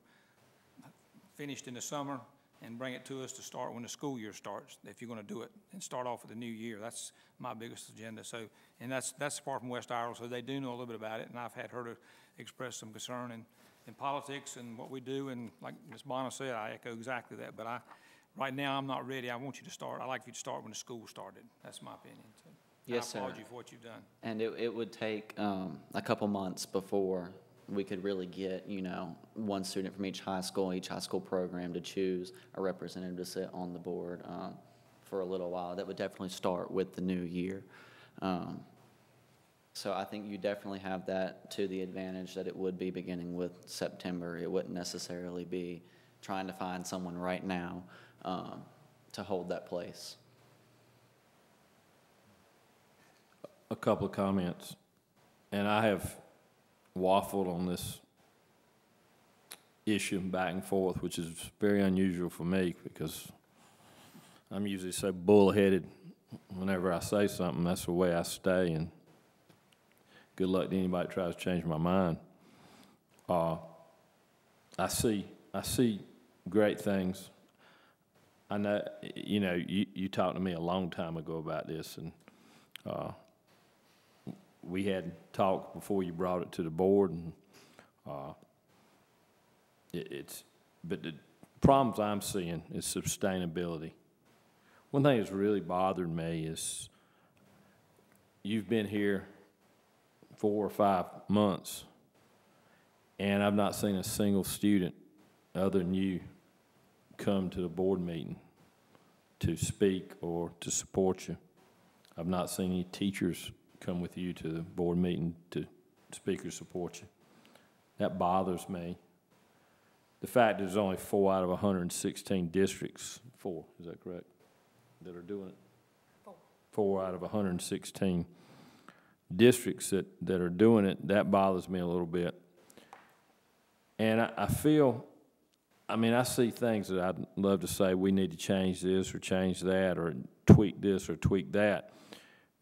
Speaker 9: finished in the summer and bring it to us to start when the school year starts, if you're going to do it, and start off with the new year. That's my biggest agenda. So, and that's far from West Iredell, so they do know a little bit about it, and I've had her to express some concern in politics and what we do, and like Ms. Bonner said, I echo exactly that. But right now, I'm not ready. I want you to start. I like you to start when the school started. That's my opinion. So,
Speaker 12: Yes, sir.
Speaker 9: I applaud you for what you've done.
Speaker 12: And it would take a couple months before we could really get, one student from each high school program to choose a representative to sit on the board for a little while. That would definitely start with the new year. So I think you definitely have that to the advantage that it would be beginning with September. It wouldn't necessarily be trying to find someone right now to hold that place.
Speaker 8: A couple of comments, and I have waffled on this issue back and forth, which is very unusual for me because I'm usually so bullheaded whenever I say something. That's the way I stay, and good luck to anybody that tries to change my mind. I see great things. I know, you talked to me a long time ago about this, and we had talked before you brought it to the board, and but the problems I'm seeing is sustainability. One thing that's really bothered me is you've been here 4 or 5 months, and I've not seen a single student other than you come to the board meeting to speak or to support you. I've not seen any teachers come with you to the board meeting to speak or support you. That bothers me. The fact there's only 4 out of 116 districts, 4, is that correct, that are doing it? 4 out of 116 districts that are doing it, that bothers me a little bit. And I feel, I see things that I'd love to say we need to change this or change that or tweak this or tweak that.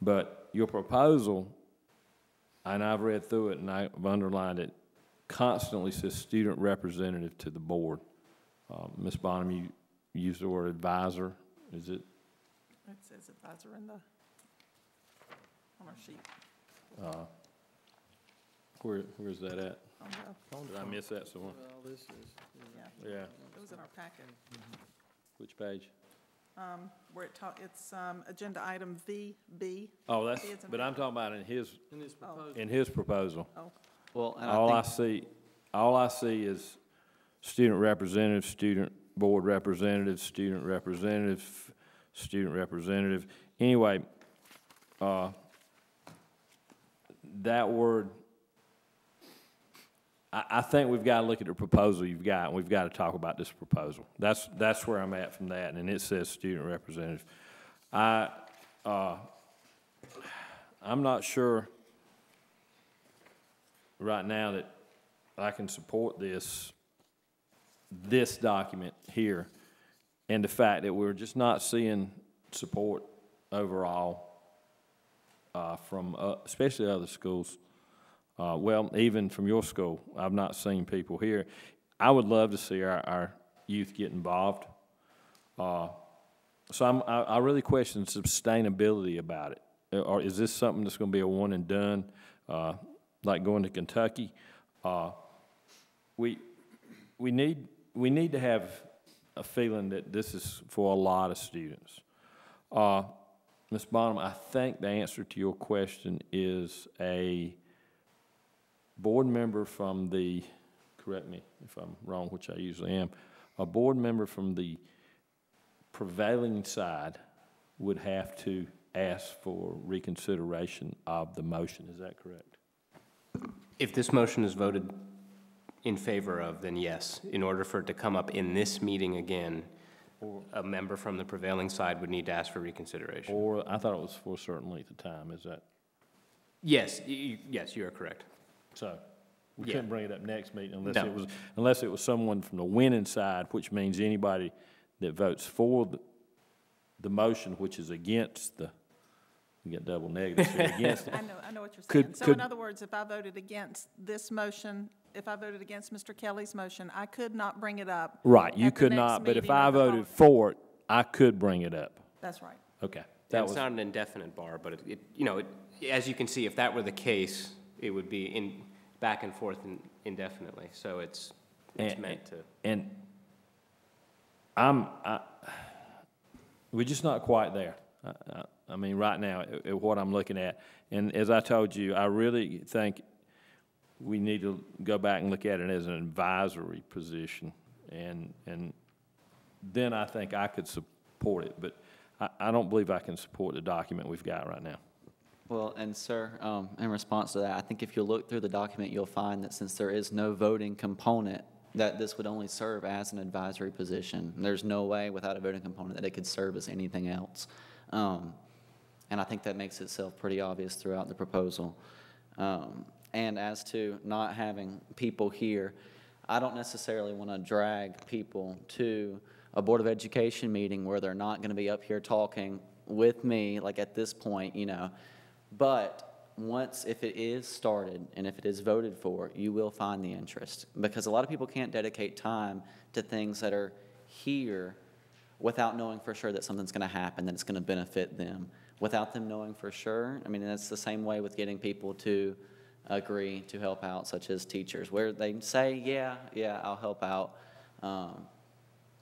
Speaker 8: But your proposal, and I've read through it and I've underlined it, constantly says student representative to the board. Ms. Bonham, you used the word advisor. Is it?
Speaker 6: It says advisor on our sheet.
Speaker 8: Where's that at? Did I miss that somewhere?
Speaker 7: Well, this is,
Speaker 8: Yeah.
Speaker 6: It was in our packet.
Speaker 8: Which page?
Speaker 6: Where it's agenda item VB.
Speaker 8: Oh, that's,
Speaker 6: V as in
Speaker 8: but I'm talking about in his
Speaker 6: proposal.
Speaker 8: in his proposal.
Speaker 6: Oh,
Speaker 12: Well, and
Speaker 8: All I see is student representative, student board representative, student representative, student representative. Anyway, that word, I think we've got to look at the proposal you've got, and we've got to talk about this proposal. That's where I'm at from that, and it says student representative. I'm not sure right now that I can support this document here, and the fact that we're just not seeing support overall from especially other schools. Well, even from your school, I've not seen people here. I would love to see our youth get involved. So I really question sustainability about it. Or is this something that's going to be a one and done, like going to Kentucky? We need to have a feeling that this is for a lot of students. Ms. Bonham, I think the answer to your question is a board member from the, correct me if I'm wrong, which I usually am, a board member from the prevailing side would have to ask for reconsideration of the motion. Is that correct?
Speaker 13: If this motion is voted in favor of, then yes. In order for it to come up in this meeting again, a member from the prevailing side would need to ask for reconsideration.
Speaker 8: Or, I thought it was for a certain length of time, is that?
Speaker 13: Yes, yes, you are correct.
Speaker 8: So, we
Speaker 13: Yeah.
Speaker 8: couldn't bring it up next meeting
Speaker 13: No.
Speaker 8: unless it was someone from the winning side, which means anybody that votes for the motion, which is against the, you get double negatives here, against the.
Speaker 6: I know what you're
Speaker 8: Could-
Speaker 6: saying. So
Speaker 8: could-
Speaker 6: in other words, if I voted against this motion, if I voted against Mr. Kelly's motion, I could not bring it up.
Speaker 8: Right, you
Speaker 6: at the
Speaker 8: could
Speaker 6: next
Speaker 8: not, but if
Speaker 6: meeting
Speaker 8: I
Speaker 6: of the
Speaker 8: voted
Speaker 6: following-
Speaker 8: for it, I could bring it up.
Speaker 6: That's right.
Speaker 8: Okay.
Speaker 13: It's not an indefinite bar, but as you can see, if that were the case, it would be back and forth indefinitely. So it's meant to.
Speaker 8: And we're just not quite there. I mean, right now, what I'm looking at. And as I told you, I really think we need to go back and look at it as an advisory position. And then I think I could support it, but I don't believe I can support the document we've got right now.
Speaker 12: Well, and sir, in response to that, I think if you look through the document, you'll find that since there is no voting component, that this would only serve as an advisory position. There's no way without a voting component that it could serve as anything else. And I think that makes itself pretty obvious throughout the proposal. And as to not having people here, I don't necessarily want to drag people to a Board of Education meeting where they're not going to be up here talking with me, like at this point, But if it is started and if it is voted for, you will find the interest. Because a lot of people can't dedicate time to things that are here without knowing for sure that something's going to happen, that it's going to benefit them. Without them knowing for sure, I mean, that's the same way with getting people to agree to help out, such as teachers, where they say, yeah, I'll help out.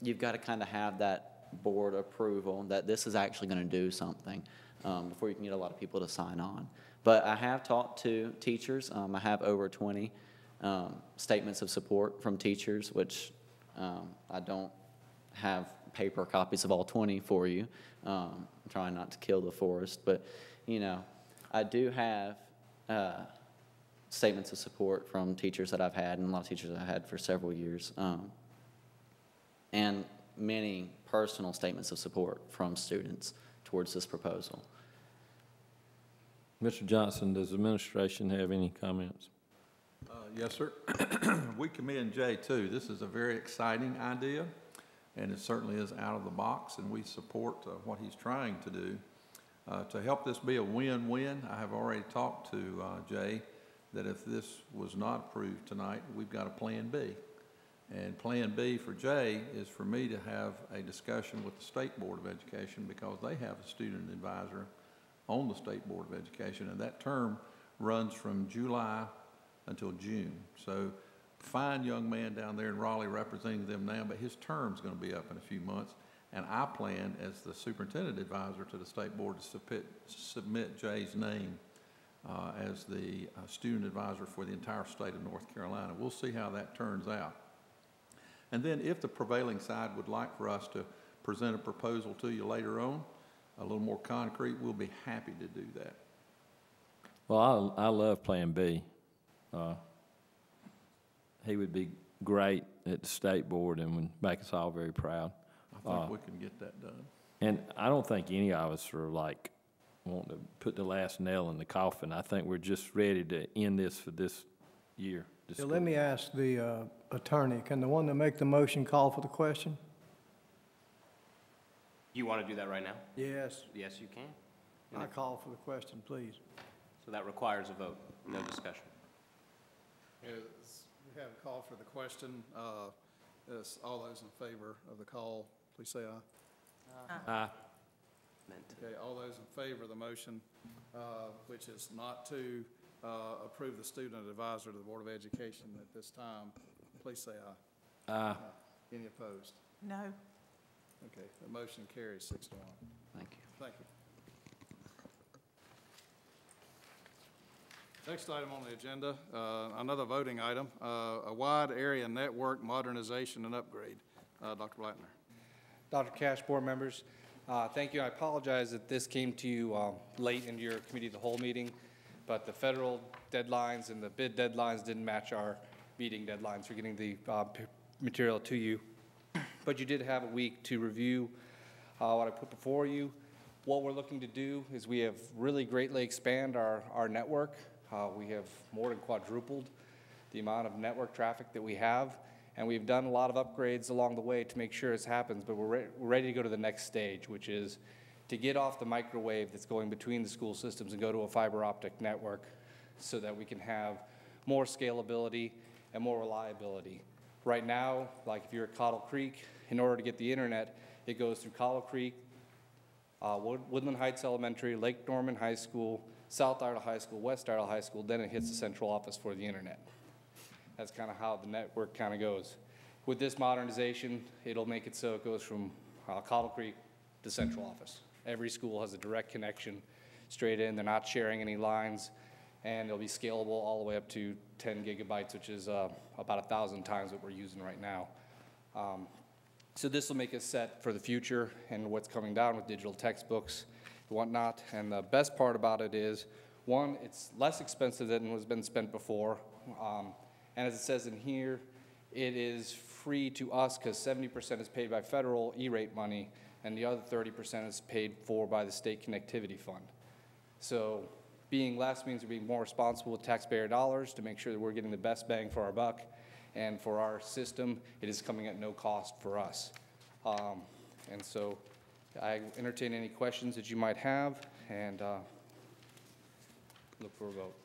Speaker 12: You've got to kind of have that board approval that this is actually going to do something before you can get a lot of people to sign on. But I have talked to teachers. I have over 20 statements of support from teachers, which I don't have paper copies of all 20 for you. I'm trying not to kill the forest, but, I do have statements of support from teachers that I've had, and a lot of teachers I've had for several years, and many personal statements of support from students towards this proposal.
Speaker 8: Mr. Johnson, does the administration have any comments?
Speaker 2: Yes, sir. We commend Jay, too. This is a very exciting idea, and it certainly is out of the box, and we support what he's trying to do. To help this be a win-win, I have already talked to Jay that if this was not approved tonight, we've got a Plan B. And Plan B for Jay is for me to have a discussion with the State Board of Education because they have a student advisor on the State Board of Education, and that term runs from July until June. So fine young man down there in Raleigh representing them now, but his term's going to be up in a few months. And I plan, as the superintendent advisor to the State Board, to submit Jay's name as the student advisor for the entire state of North Carolina. We'll see how that turns out. And then if the prevailing side would like for us to present a proposal to you later on, a little more concrete, we'll be happy to do that.
Speaker 8: Well, I love Plan B. He would be great at the State Board and would make us all very proud.
Speaker 2: I think we can get that done.
Speaker 8: And I don't think any of us are like wanting to put the last nail in the coffin. I think we're just ready to end this for this year.
Speaker 7: Yeah, let me ask the attorney, can the one that make the motion call for the question?
Speaker 13: You want to do that right now?
Speaker 7: Yes.
Speaker 13: Yes, you can.
Speaker 7: I call for the question, please.
Speaker 13: So that requires a vote, no discussion.
Speaker 1: We have a call for the question. All those in favor of the call, please say aye.
Speaker 8: Aye.
Speaker 1: Okay, all those in favor of the motion, which is not to approve the student advisor to the Board of Education at this time, please say aye.
Speaker 8: Aye.
Speaker 1: Any opposed?
Speaker 6: No.
Speaker 1: Okay, the motion carries 6-1.
Speaker 12: Thank you.
Speaker 1: Thank you. Next item on the agenda, another voting item, a wide area network modernization and upgrade. Dr. Blattner.
Speaker 14: Dr. Cash, board members, thank you. I apologize that this came to you late into your committee of the whole meeting, but the federal deadlines and the bid deadlines didn't match our meeting deadlines for getting the material to you. But you did have a week to review what I put before you. What we're looking to do is we have really greatly expand our network. We have more than quadrupled the amount of network traffic that we have, and we've done a lot of upgrades along the way to make sure this happens, but we're ready to go to the next stage, which is to get off the microwave that's going between the school systems and go to a fiber optic network so that we can have more scalability and more reliability. Right now, like if you're at Cottle Creek, in order to get the internet, it goes through Cottle Creek, Woodland Heights Elementary, Lake Norman High School, South Iredell High School, West Iredell High School, then it hits the central office for the internet. That's kind of how the network kind of goes. With this modernization, it'll make it so it goes from Cottle Creek to central office. Every school has a direct connection straight in. They're not sharing any lines, and it'll be scalable all the way up to 10 gigabytes, which is about 1,000 times what we're using right now. So this will make us set for the future and what's coming down with digital textbooks and whatnot. And the best part about it is, one, it's less expensive than was been spent before. And as it says in here, it is free to us because 70% is paid by federal E-rate money and the other 30% is paid for by the state connectivity fund. So being less means we're being more responsible with taxpayer dollars to make sure that we're getting the best bang for our buck. And for our system, it is coming at no cost for us. And so I entertain any questions that you might have and look for a vote.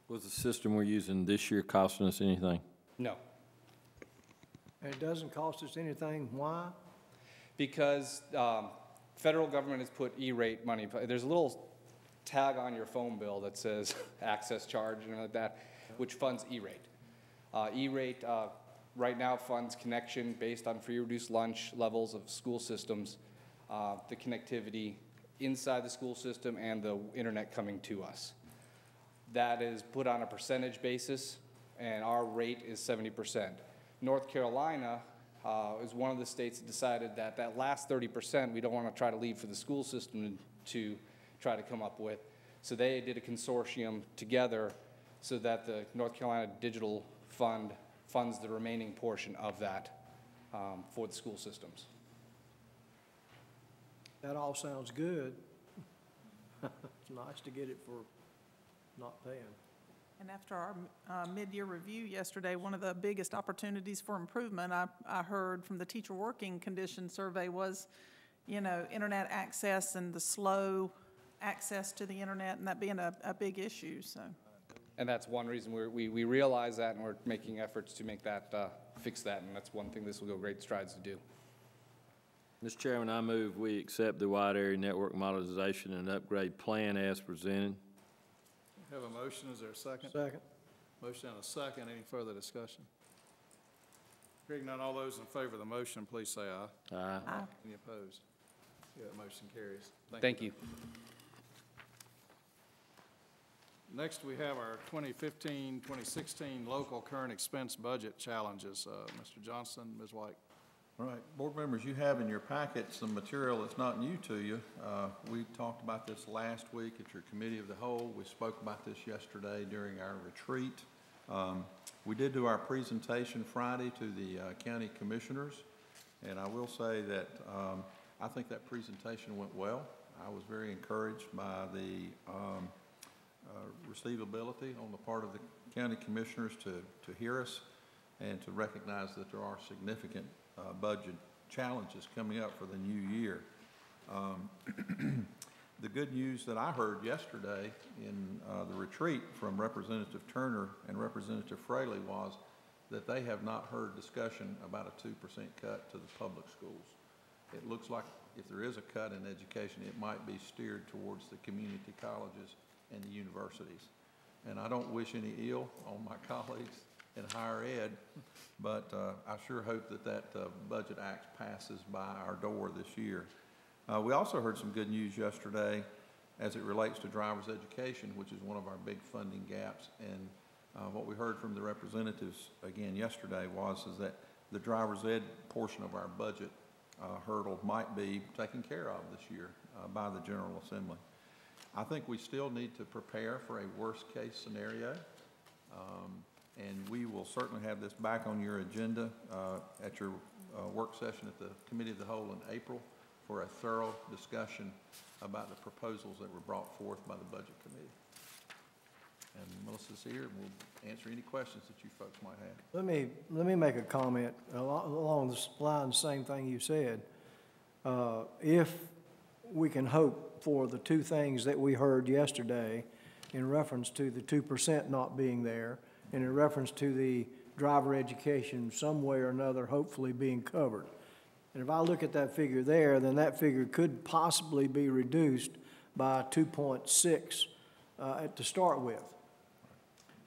Speaker 8: Was the system we're using this year costing us anything?
Speaker 14: No.
Speaker 7: And it doesn't cost us anything. Why?
Speaker 14: Because federal government has put E-rate money. There's a little tag on your phone bill that says access charge and like that, which funds E-rate. E-rate right now funds connection based on free reduced lunch levels of school systems, the connectivity inside the school system and the internet coming to us. That is put on a percentage basis, and our rate is 70%. North Carolina is one of the states that decided that that last 30% we don't want to try to leave for the school system to try to come up with. So they did a consortium together so that the North Carolina Digital Fund funds the remaining portion of that for the school systems.
Speaker 7: That all sounds good. It's nice to get it for not paying.
Speaker 6: And after our mid-year review yesterday, one of the biggest opportunities for improvement I heard from the teacher working condition survey was, you know, internet access and the slow access to the internet, and that being a big issue, so.
Speaker 14: And that's one reason we realize that, and we're making efforts to make that, fix that, and that's one thing this will go great strides to do.
Speaker 8: Mr. Chairman, I move we accept the wide area network modernization and upgrade plan as presented.
Speaker 1: Have a motion, is there a second?
Speaker 7: Second.
Speaker 1: Motion and a second, any further discussion? Hearing none, all those in favor of the motion, please say aye.
Speaker 8: Aye.
Speaker 6: Aye.
Speaker 1: Any opposed? Yeah, the motion carries.
Speaker 14: Thank you.
Speaker 1: Next, we have our 2015-2016 local current expense budget challenges. Mr. Johnson, Ms. White.
Speaker 2: All right, board members, you have in your packet some material that's not new to you. We talked about this last week at your committee of the whole. We spoke about this yesterday during our retreat. We did do our presentation Friday to the county commissioners, and I will say that I think that presentation went well. I was very encouraged by the receivability on the part of the county commissioners to hear us and to recognize that there are significant budget challenges coming up for the new year. The good news that I heard yesterday in the retreat from Representative Turner and Representative Fraley was that they have not heard discussion about a 2% cut to the public schools. It looks like if there is a cut in education, it might be steered towards the community colleges and the universities. And I don't wish any ill on my colleagues in higher ed, but I sure hope that that Budget Act passes by our door this year. We also heard some good news yesterday as it relates to driver's education, which is one of our big funding gaps. And what we heard from the representatives again yesterday is that the driver's ed portion of our budget hurdle might be taken care of this year by the General Assembly. I think we still need to prepare for a worst-case scenario. And we will certainly have this back on your agenda at your work session at the Committee of the Whole in April for a thorough discussion about the proposals that were brought forth by the Budget Committee. And Melissa's here, and we'll answer any questions that you folks might have.
Speaker 7: Let me make a comment along the line, the same thing you said. If we can hope for the two things that we heard yesterday in reference to the 2% not being there, and in reference to the driver education some way or another hopefully being covered. And if I look at that figure there, then that figure could possibly be reduced by 2.6 to start with.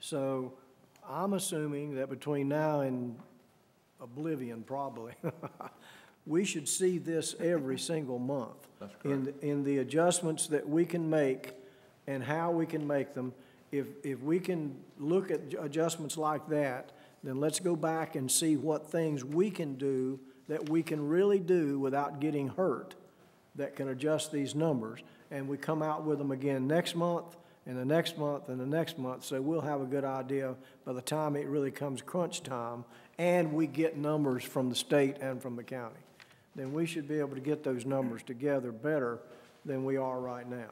Speaker 7: So I'm assuming that between now and oblivion probably, we should see this every single month.
Speaker 2: That's correct.
Speaker 7: In the adjustments that we can make and how we can make them. If we can look at adjustments like that, then let's go back and see what things we can do that we can really do without getting hurt, that can adjust these numbers. And we come out with them again next month, and the next month, and the next month. So we'll have a good idea by the time it really comes crunch time, and we get numbers from the state and from the county. Then we should be able to get those numbers together better than we are right now,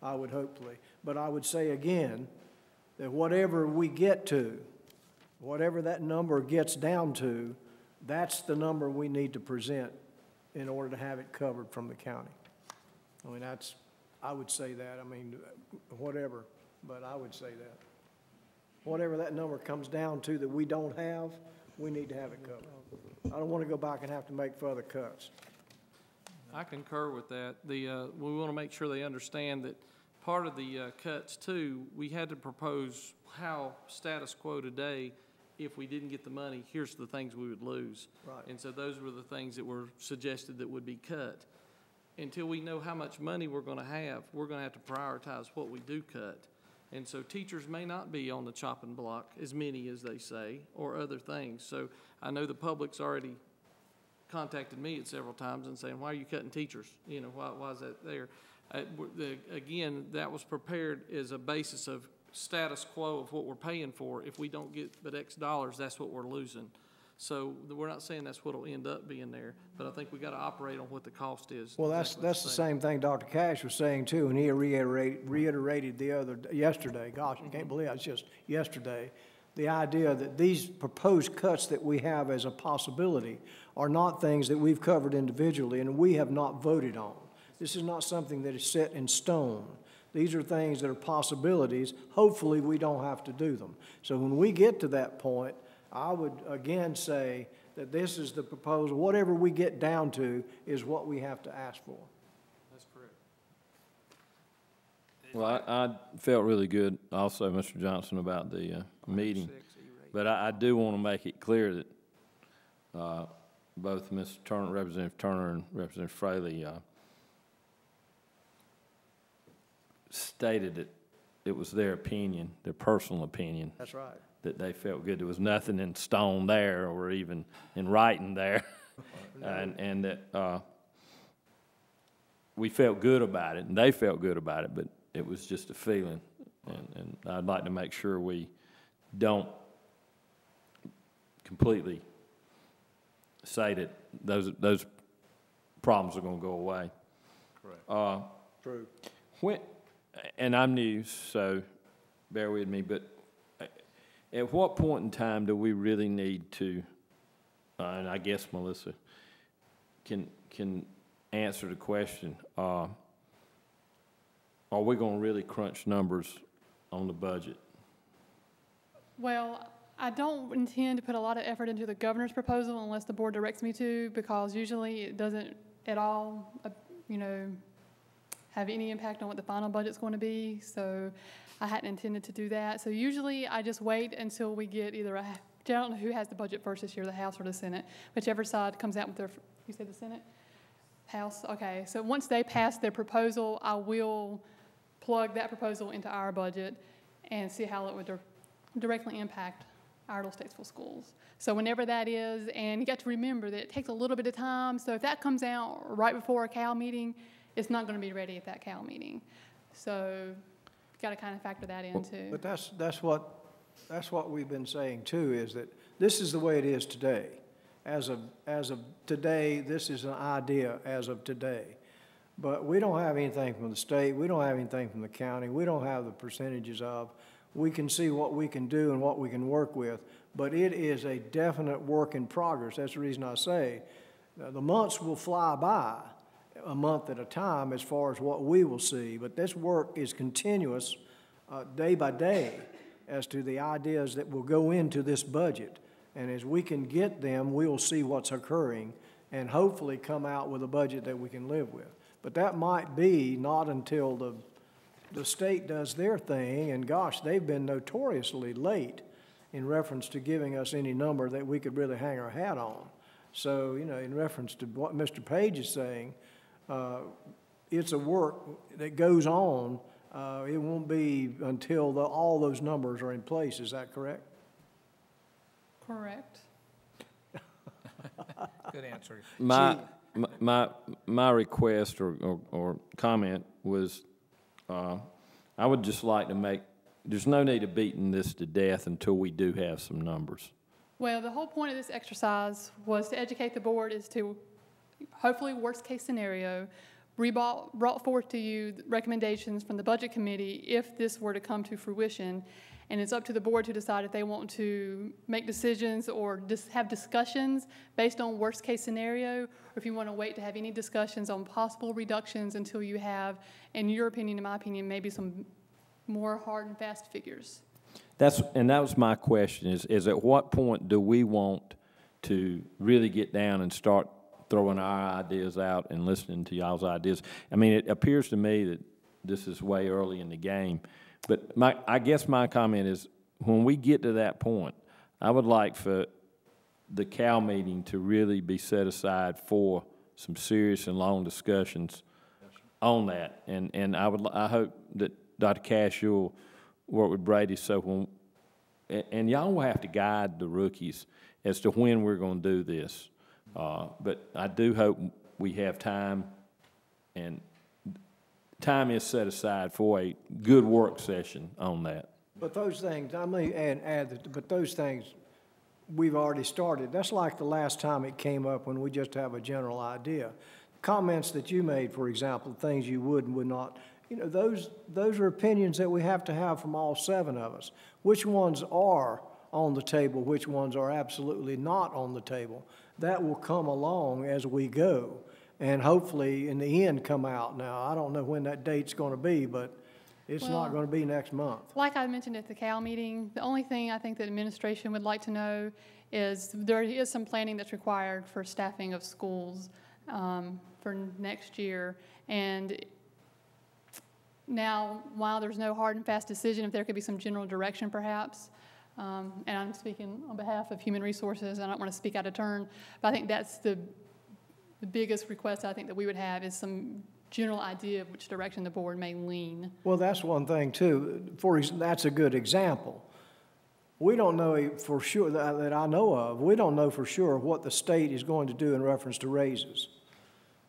Speaker 7: I would hopefully. But I would say again, that whatever we get to, whatever that number gets down to, that's the number we need to present in order to have it covered from the county. I mean, I would say that, I mean, whatever, but I would say that. Whatever that number comes down to that we don't have, we need to have it covered. I don't want to go back and have to make further cuts.
Speaker 4: I concur with that. We want to make sure they understand that part of the cuts too, we had to propose how status quo today, if we didn't get the money, here's the things we would lose.
Speaker 7: Right.
Speaker 4: And so those were the things that were suggested that would be cut. Until we know how much money we're going to have to prioritize what we do cut. And so teachers may not be on the chopping block, as many as they say, or other things. So I know the public's already contacted me at several times and saying, why are you cutting teachers? You know, why is that there? Again, that was prepared as a basis of status quo of what we're paying for. If we don't get but X dollars, that's what we're losing. So we're not saying that's what'll end up being there, but I think we got to operate on what the cost is.
Speaker 7: Well, that's the same thing Dr. Cash was saying too, and he reiterated yesterday. Gosh, I can't believe it's just yesterday. The idea that these proposed cuts that we have as a possibility are not things that we've covered individually and we have not voted on. This is not something that is set in stone. These are things that are possibilities. Hopefully, we don't have to do them. So when we get to that point, I would again say that this is the proposal. Whatever we get down to is what we have to ask for.
Speaker 4: That's correct.
Speaker 8: Well, I felt really good also, Mr. Johnson, about the meeting. But I do want to make it clear that both Ms. Turner, Representative Turner and Representative Fraley stated that it was their opinion, their personal opinion.
Speaker 7: That's right.
Speaker 8: That they felt good. There was nothing in stone there or even in writing there. and that we felt good about it and they felt good about it, but it was just a feeling. And I'd like to make sure we don't completely say that those problems are going to go away.
Speaker 2: Correct.
Speaker 7: True.
Speaker 8: And I'm new, so bear with me, but at what point in time do we really need to, and I guess Melissa can answer the question, are we going to really crunch numbers on the budget?
Speaker 15: Well, I don't intend to put a lot of effort into the governor's proposal unless the board directs me to, because usually it doesn't at all, have any impact on what the final budget's going to be. So I hadn't intended to do that. So usually I just wait until we get either I don't know who has the budget first this year, the House or the Senate, whichever side comes out with their, you said the Senate? House? Okay. So once they pass their proposal, I will plug that proposal into our budget and see how it would directly impact Iredell-Statesville schools. So whenever that is, and you got to remember that it takes a little bit of time. So if that comes out right before a CAL meeting, it's not going to be ready at that CAL meeting. So you got to kind of factor that in too.
Speaker 7: But that's what That's what we've been saying too, is that this is the way it is today. As of today, this is an idea as of today. But we don't have anything from the state, we don't have anything from the county, we don't have the percentages of. We can see what we can do and what we can work with, but it is a definite work in progress. That's the reason I say the months will fly by a month at a time as far as what we will see, but this work is continuous day by day as to the ideas that will go into this budget. And as we can get them, we will see what's occurring and hopefully come out with a budget that we can live with. But that might be not until the state does their thing, and gosh, they've been notoriously late in reference to giving us any number that we could really hang our hat on. So, you know, in reference to what Mr. Page is saying, it's a work that goes on. It won't be until all those numbers are in place. Is that correct?
Speaker 15: Correct.
Speaker 9: Good answer.
Speaker 8: My request or comment was, I would just like to make, there's no need of beating this to death until we do have some numbers.
Speaker 15: Well, the whole point of this exercise was to educate the board as to, hopefully, worst-case scenario, brought forth to you recommendations from the Budget Committee if this were to come to fruition. And it's up to the board to decide if they want to make decisions or just have discussions based on worst-case scenario, or if you want to wait to have any discussions on possible reductions until you have, in your opinion, in my opinion, maybe some more hard and fast figures.
Speaker 8: And that was my question, is at what point do we want to really get down and start throwing our ideas out and listening to y'all's ideas? I mean, it appears to me that this is way early in the game. But I guess my comment is, when we get to that point, I would like for the Cal meeting to really be set aside for some serious and long discussions on that. And I hope that Dr. Cash, you'll work with Brady, so and y'all will have to guide the rookies as to when we're going to do this. But I do hope we have time, and time is set aside for a good work session on that.
Speaker 7: But those things, I may add that, but those things we've already started. That's like the last time it came up when we just have a general idea. Comments that you made, for example, things you would and would not, you know, those are opinions that we have to have from all 7 of us. Which ones are on the table, which ones are absolutely not on the table. That will come along as we go, and hopefully in the end come out. Now, I don't know when that date's going to be, but it's not going to be next month.
Speaker 15: Like I mentioned at the Cal meeting, the only thing I think that administration would like to know is there is some planning that's required for staffing of schools for next year. And now, while there's no hard and fast decision, if there could be some general direction perhaps, and I'm speaking on behalf of Human Resources, I don't want to speak out of turn, but I think that's the biggest request I think that we would have is some general idea of which direction the board may lean.
Speaker 7: Well, that's one thing too. That's a good example. We don't know for sure, that I know of, we don't know for sure what the state is going to do in reference to raises.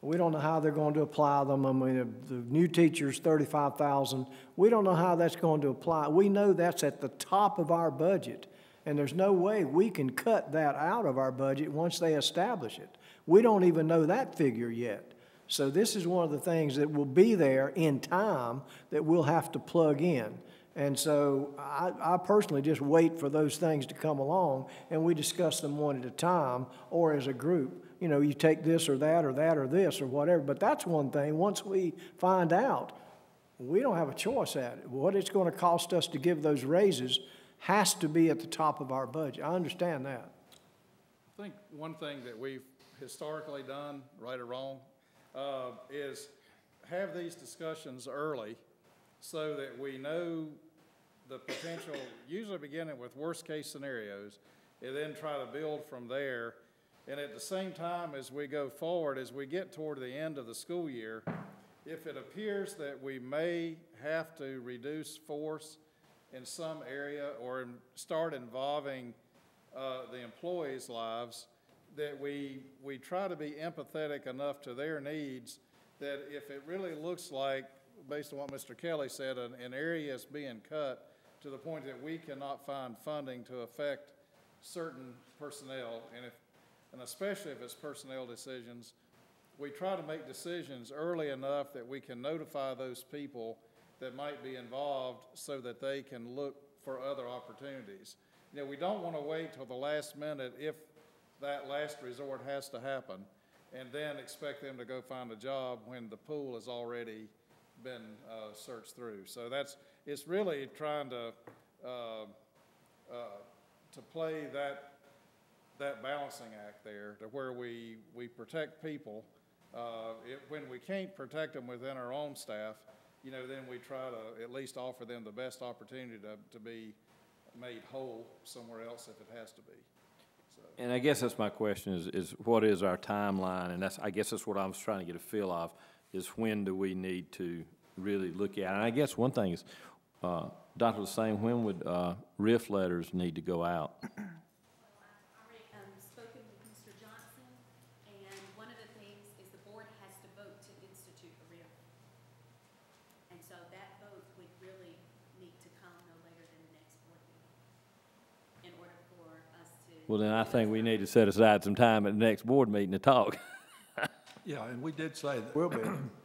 Speaker 7: We don't know how they're going to apply them. I mean, the new teachers, $35,000. We don't know how that's going to apply. We know that's at the top of our budget, and there's no way we can cut that out of our budget once they establish it. We don't even know that figure yet. So this is one of the things that will be there in time that we'll have to plug in. And so I personally just wait for those things to come along, and we discuss them one at a time or as a group. You know, you take this or that or that or this or whatever. But that's one thing. Once we find out, we don't have a choice at it. What it's going to cost us to give those raises has to be at the top of our budget. I understand that.
Speaker 1: I think one thing that we've historically done, right or wrong, is have these discussions early so that we know the potential, usually beginning with worst-case scenarios, and then try to build from there. And at the same time, as we go forward, as we get toward the end of the school year, if it appears that we may have to reduce force in some area or start involving the employees' lives, that we try to be empathetic enough to their needs that if it really looks like, based on what Mr. Kelly said, an area is being cut, to the point that we cannot find funding to affect certain personnel, and especially if it's personnel decisions, we try to make decisions early enough that we can notify those people that might be involved so that they can look for other opportunities. You know, we don't want to wait till the last minute if that last resort has to happen, and then expect them to go find a job when the pool has already been searched through. So it's really trying to play that balancing act there, to where we protect people. When we can't protect them within our own staff, you know, then we try to at least offer them the best opportunity to be made whole somewhere else if it has to be. So.
Speaker 8: And I guess that's my question is what is our timeline? And I guess that's what I was trying to get a feel of, is when do we need to really look at it? And I guess one thing is, Dr. Lassane, when would RIF letters need to go out?
Speaker 5: Spoken with Mr. Johnson, and one of the things is the board has to vote to institute a RIF. And so that vote would really need to come no later than the next board meeting in order for us to.
Speaker 8: Well, then I think we need to set aside some time at the next board meeting to talk.
Speaker 2: Yeah, and we did say that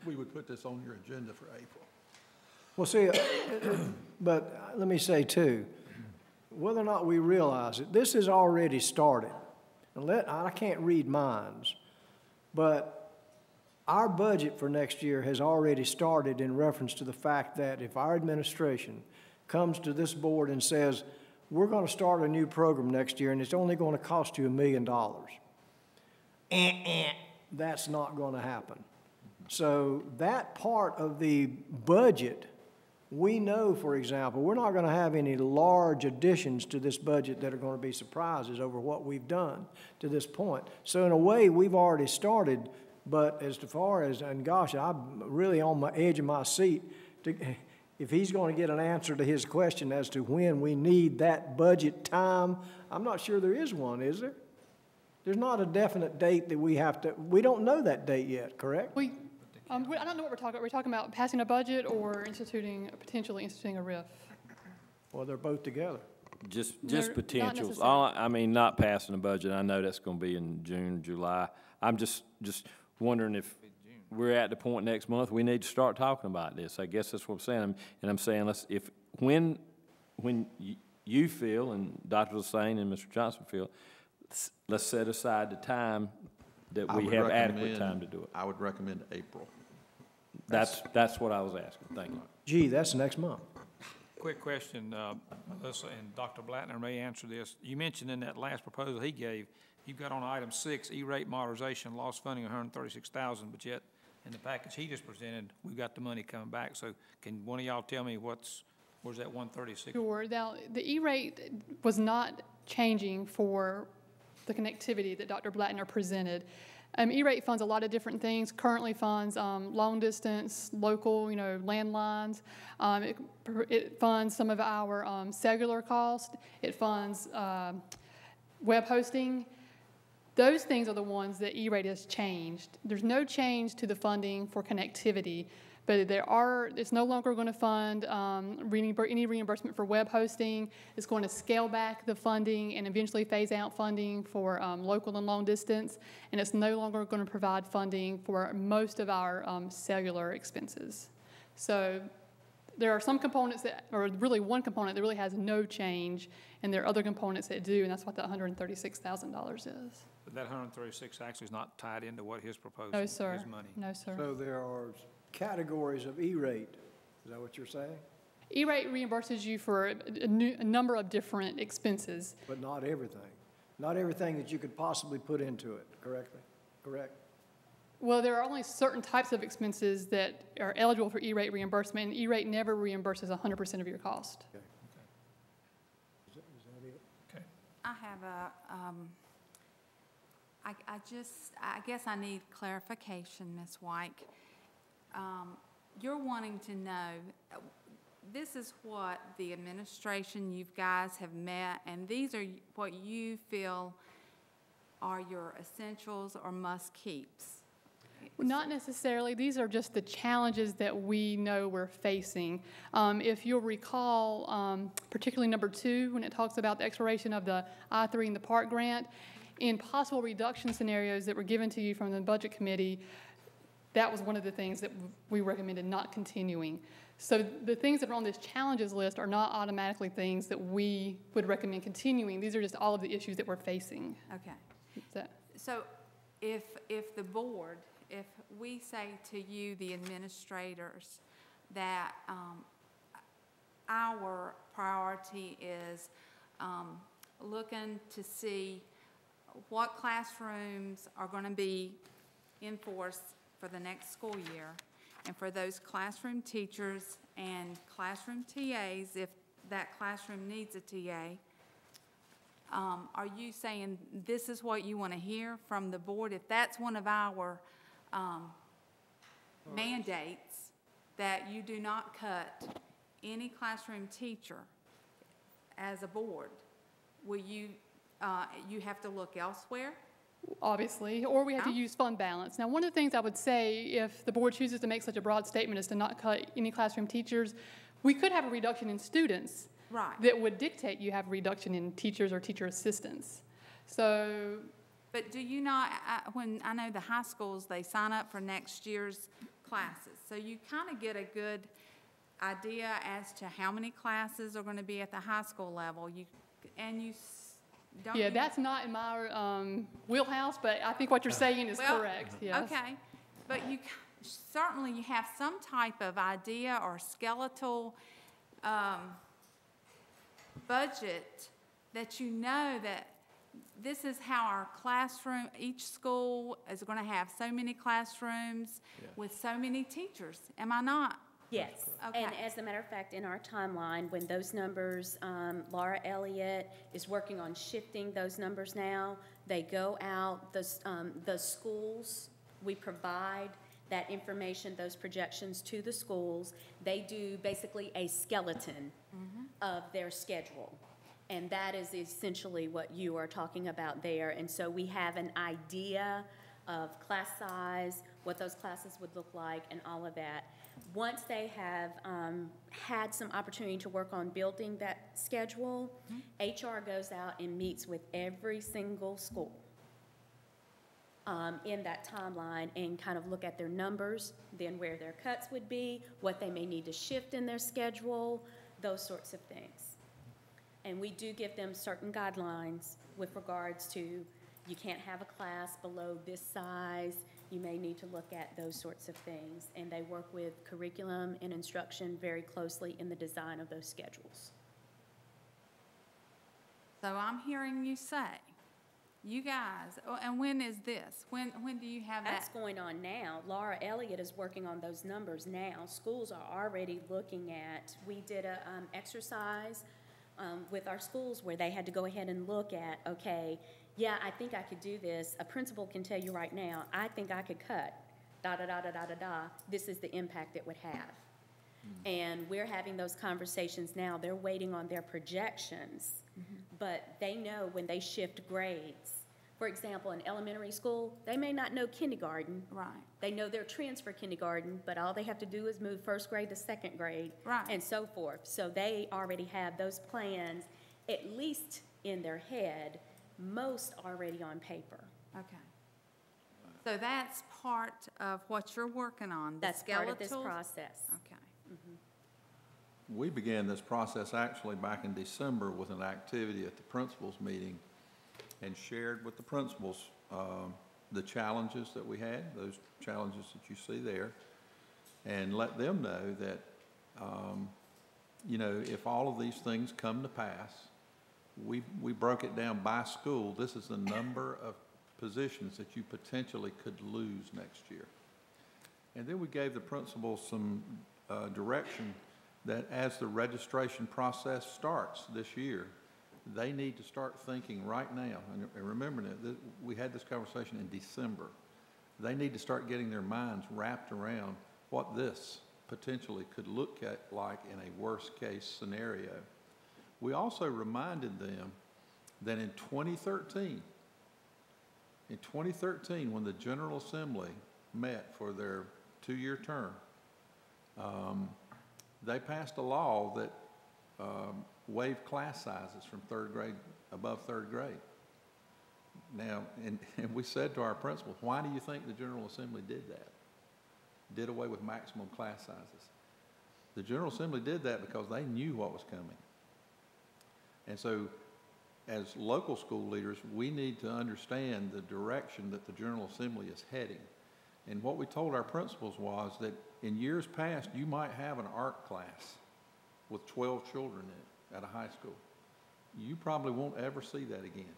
Speaker 2: we would put this on your agenda for April.
Speaker 7: Well, see, but let me say too, whether or not we realize it, this has already started. And I can't read minds, but our budget for next year has already started in reference to the fact that if our administration comes to this board and says, we're going to start a new program next year and it's only going to cost you $1 million, that's not going to happen. So that part of the budget, we know, for example, we're not going to have any large additions to this budget that are going to be surprises over what we've done to this point. So in a way, we've already started, but as far as, and gosh, I'm really on the edge of my seat if he's going to get an answer to his question as to when we need that budget time. I'm not sure there is one, is there? There's not a definite date that we don't know that date yet, correct?
Speaker 15: I don't know what we're talking about. We're talking about passing a budget or potentially instituting a RIF.
Speaker 7: Well, they're both together.
Speaker 8: Just
Speaker 15: Not
Speaker 8: potentials.
Speaker 15: necessarily.
Speaker 8: I mean, not passing a budget. I know that's going to be in June, July. I'm just wondering if we're at the point next month we need to start talking about this. I guess that's what I'm saying. And I'm saying when you feel, and Dr. Lassane and Mr. Johnson feel, let's set aside the time that we have adequate time to do it.
Speaker 2: I would recommend April.
Speaker 8: That's what I was asking. Thank you.
Speaker 7: Gee, that's next month.
Speaker 9: Quick question, Melissa, and Dr. Blattner may answer this. You mentioned in that last proposal he gave, you've got on item 6, E-rate modernization, lost funding $136,000, but yet in the package he just presented, we've got the money coming back. So can one of y'all tell me where's that 136?
Speaker 15: Sure. Now, the E-rate was not changing for the connectivity that Dr. Blattner presented. E-rate funds a lot of different things. Currently funds long distance, local, landlines. It funds some of our cellular costs. It funds web hosting. Those things are the ones that E-rate has changed. There's no change to the funding for connectivity, but it's no longer going to fund any reimbursement for web hosting. It's going to scale back the funding and eventually phase out funding for local and long distance, and it's no longer going to provide funding for most of our cellular expenses. So there are some components or really one component that really has no change, and there are other components that do, and that's what the $136,000 is.
Speaker 9: But that 136 actually is not tied into what his proposal,
Speaker 15: No, sir.
Speaker 9: his money.
Speaker 15: No, sir.
Speaker 7: So there are categories of E-rate. Is that what you're saying?
Speaker 15: E-rate reimburses you for a number of different expenses.
Speaker 7: But not everything. Not everything that you could possibly put into it, correct?
Speaker 15: Well, there are only certain types of expenses that are eligible for E-rate reimbursement, and E-rate never reimburses 100% of your cost.
Speaker 7: Okay. Is that it?
Speaker 9: Okay.
Speaker 3: I have I guess I need clarification, Ms. White. You're wanting to know, this is what the administration, you guys have met, and these are what you feel are your essentials or must-keeps.
Speaker 15: Not necessarily. These are just the challenges that we know we're facing. If you'll recall, particularly number 2, when it talks about the expiration of the I-3 and the park grant, in possible reduction scenarios that were given to you from the Budget Committee, that was one of the things that we recommended not continuing. So the things that are on this challenges list are not automatically things that we would recommend continuing. These are just all of the issues that we're facing.
Speaker 3: Okay. So if the board, if we say to you, the administrators, that our priority is looking to see what classrooms are going to be in force for the next school year, and for those classroom teachers and classroom TAs, if that classroom needs a TA, are you saying this is what you want to hear from the board? If that's one of our mandates, that you do not cut any classroom teacher as a board, will you, you have to look elsewhere?
Speaker 15: Obviously, or we have to use fund balance. Now, one of the things I would say, if the board chooses to make such a broad statement as to not cut any classroom teachers, we could have a reduction in students that would dictate you have a reduction in teachers or teacher assistants. So,
Speaker 3: but do you not, when I know the high schools, they sign up for next year's classes, so you kind of get a good idea as to how many classes are going to be at the high school level. Don't you?
Speaker 15: That's not in my wheelhouse, but I think what you're saying is correct. Yes.
Speaker 3: Okay, but you certainly have some type of idea or skeletal budget that you know that this is how our classroom, each school is going to have so many classrooms with so many teachers. Am I not?
Speaker 5: Yes,
Speaker 3: okay.
Speaker 5: And as a matter of fact, in our timeline, when those numbers, Laura Elliott is working on shifting those numbers now. They go out, the schools, we provide that information, those projections to the schools. They do basically a skeleton of their schedule. And that is essentially what you are talking about there. And so we have an idea of class size, what those classes would look like, and all of that. Once they have had some opportunity to work on building that schedule, HR goes out and meets with every single school in that timeline and kind of look at their numbers, then where their cuts would be, what they may need to shift in their schedule, those sorts of things. And we do give them certain guidelines with regards to you can't have a class below this size. You may need to look at those sorts of things. And they work with curriculum and instruction very closely in the design of those schedules.
Speaker 3: So I'm hearing you say, you guys, and when is this? When do you have that?
Speaker 5: That's going on now. Laura Elliott is working on those numbers now. Schools are already looking at, we did a exercise with our schools where they had to go ahead and look at, okay, yeah, I think I could do this. A principal can tell you right now, I think I could cut, da-da-da-da-da-da-da. This is the impact it would have. And we're having those conversations now. They're waiting on their projections, but they know when they shift grades. For example, in elementary school, they may not know kindergarten.
Speaker 3: Right.
Speaker 5: They know their trends for kindergarten, but all they have to do is move first grade to second grade, and so forth. So they already have those plans, at least in their head, most already on paper.
Speaker 3: Okay. So that's part of what you're working on, the
Speaker 5: That's part of this process.
Speaker 3: Okay.
Speaker 2: We began this process actually back in December with an activity at the principals meeting and shared with the principals the challenges that we had, those challenges that you see there, and let them know that, you know, if all of these things come to pass, we broke it down by school. This is the number of positions that you potentially could lose next year. And then we gave the principals some direction that as the registration process starts this year, they need to start thinking right now, and remembering that we had this conversation in December. They need to start getting their minds wrapped around what this potentially could look like in a worst-case scenario. We also reminded them that in 2013, when the General Assembly met for their 2-year term, they passed a law that waived class sizes from third grade, above third grade. Now, and we said to our principals, why do you think the General Assembly did that? Did away with maximum class sizes. The General Assembly did that because they knew what was coming. And so, as local school leaders, we need to understand the direction that the General Assembly is heading. And what we told our principals was that in years past, you might have an art class with 12 children in it at a high school. You probably won't ever see that again,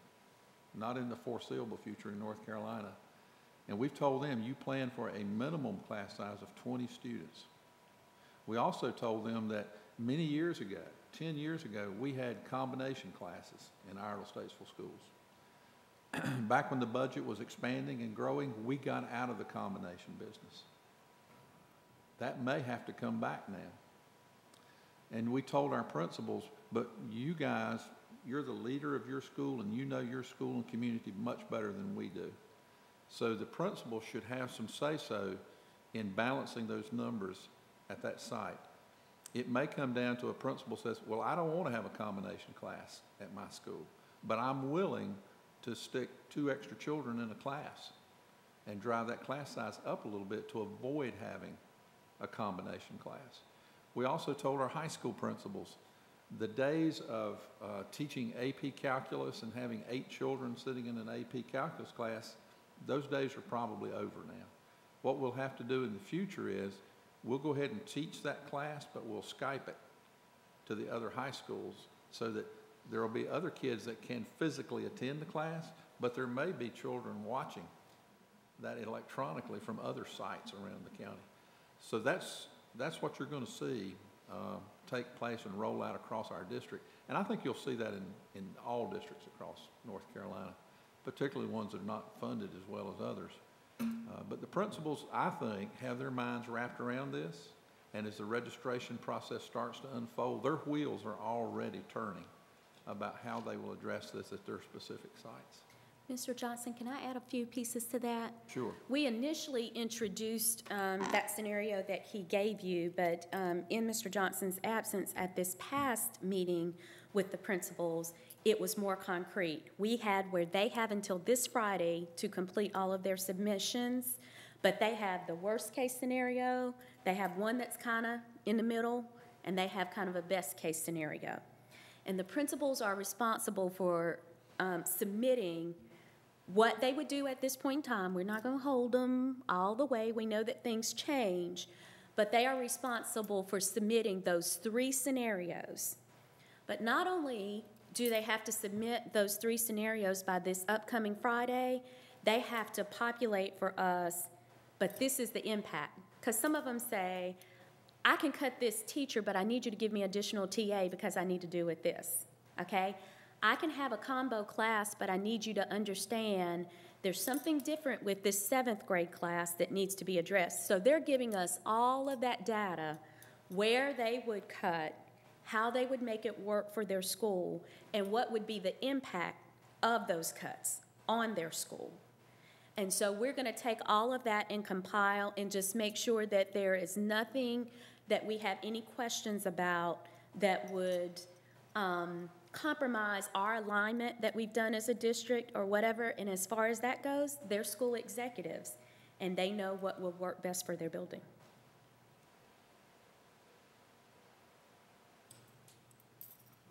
Speaker 2: not in the foreseeable future in North Carolina. And we've told them you plan for a minimum class size of 20 students. We also told them that many years ago, 10 years ago, we had combination classes in Iredell-Statesville schools. Back when the budget was expanding and growing, we got out of the combination business. That may have to come back now. And we told our principals, but you guys, you're the leader of your school and you know your school and community much better than we do. So the principal should have some say-so in balancing those numbers at that site. It may come down to a principal says, well, I don't want to have a combination class at my school, but I'm willing to stick 2 extra children in a class and drive that class size up a little bit to avoid having a combination class. We also told our high school principals, the days of teaching AP Calculus and having 8 children sitting in an AP Calculus class, those days are probably over now. What we'll have to do in the future is we'll go ahead and teach that class, but we'll Skype it to the other high schools so that there will be other kids that can physically attend the class, but there may be children watching that electronically from other sites around the county. So that's what you're going to see take place and roll out across our district. And I think you'll see that in all districts across North Carolina, particularly ones that are not funded as well as others. But the principals, I think, have their minds wrapped around this, and as the registration process starts to unfold, their wheels are already turning about how they will address this at their specific sites.
Speaker 5: Mr. Johnson, can I add a few pieces to that?
Speaker 2: Sure.
Speaker 5: We initially introduced that scenario that he gave you, but in Mr. Johnson's absence at this past meeting with the principals, it was more concrete. We had where they have until this Friday to complete all of their submissions, but they have the worst case scenario, they have one that's kind of in the middle, and they have kind of a best case scenario. And the principals are responsible for submitting what they would do at this point in time. We're not going to hold them all the way. We know that things change, but they are responsible for submitting those 3 scenarios. But not only do they have to submit those 3 scenarios by this upcoming Friday, they have to populate for us, but this is the impact. Because some of them say, I can cut this teacher, but I need you to give me additional TA because I need to do with this, okay? I can have a combo class, but I need you to understand there's something different with this 7th grade class that needs to be addressed. So they're giving us all of that data, where they would cut, how they would make it work for their school, and what would be the impact of those cuts on their school. And so we're going to take all of that and compile and just make sure that there is nothing that we have any questions about that would compromise our alignment that we've done as a district or whatever. And as far as that goes, they're school executives, and they know what will work best for their building.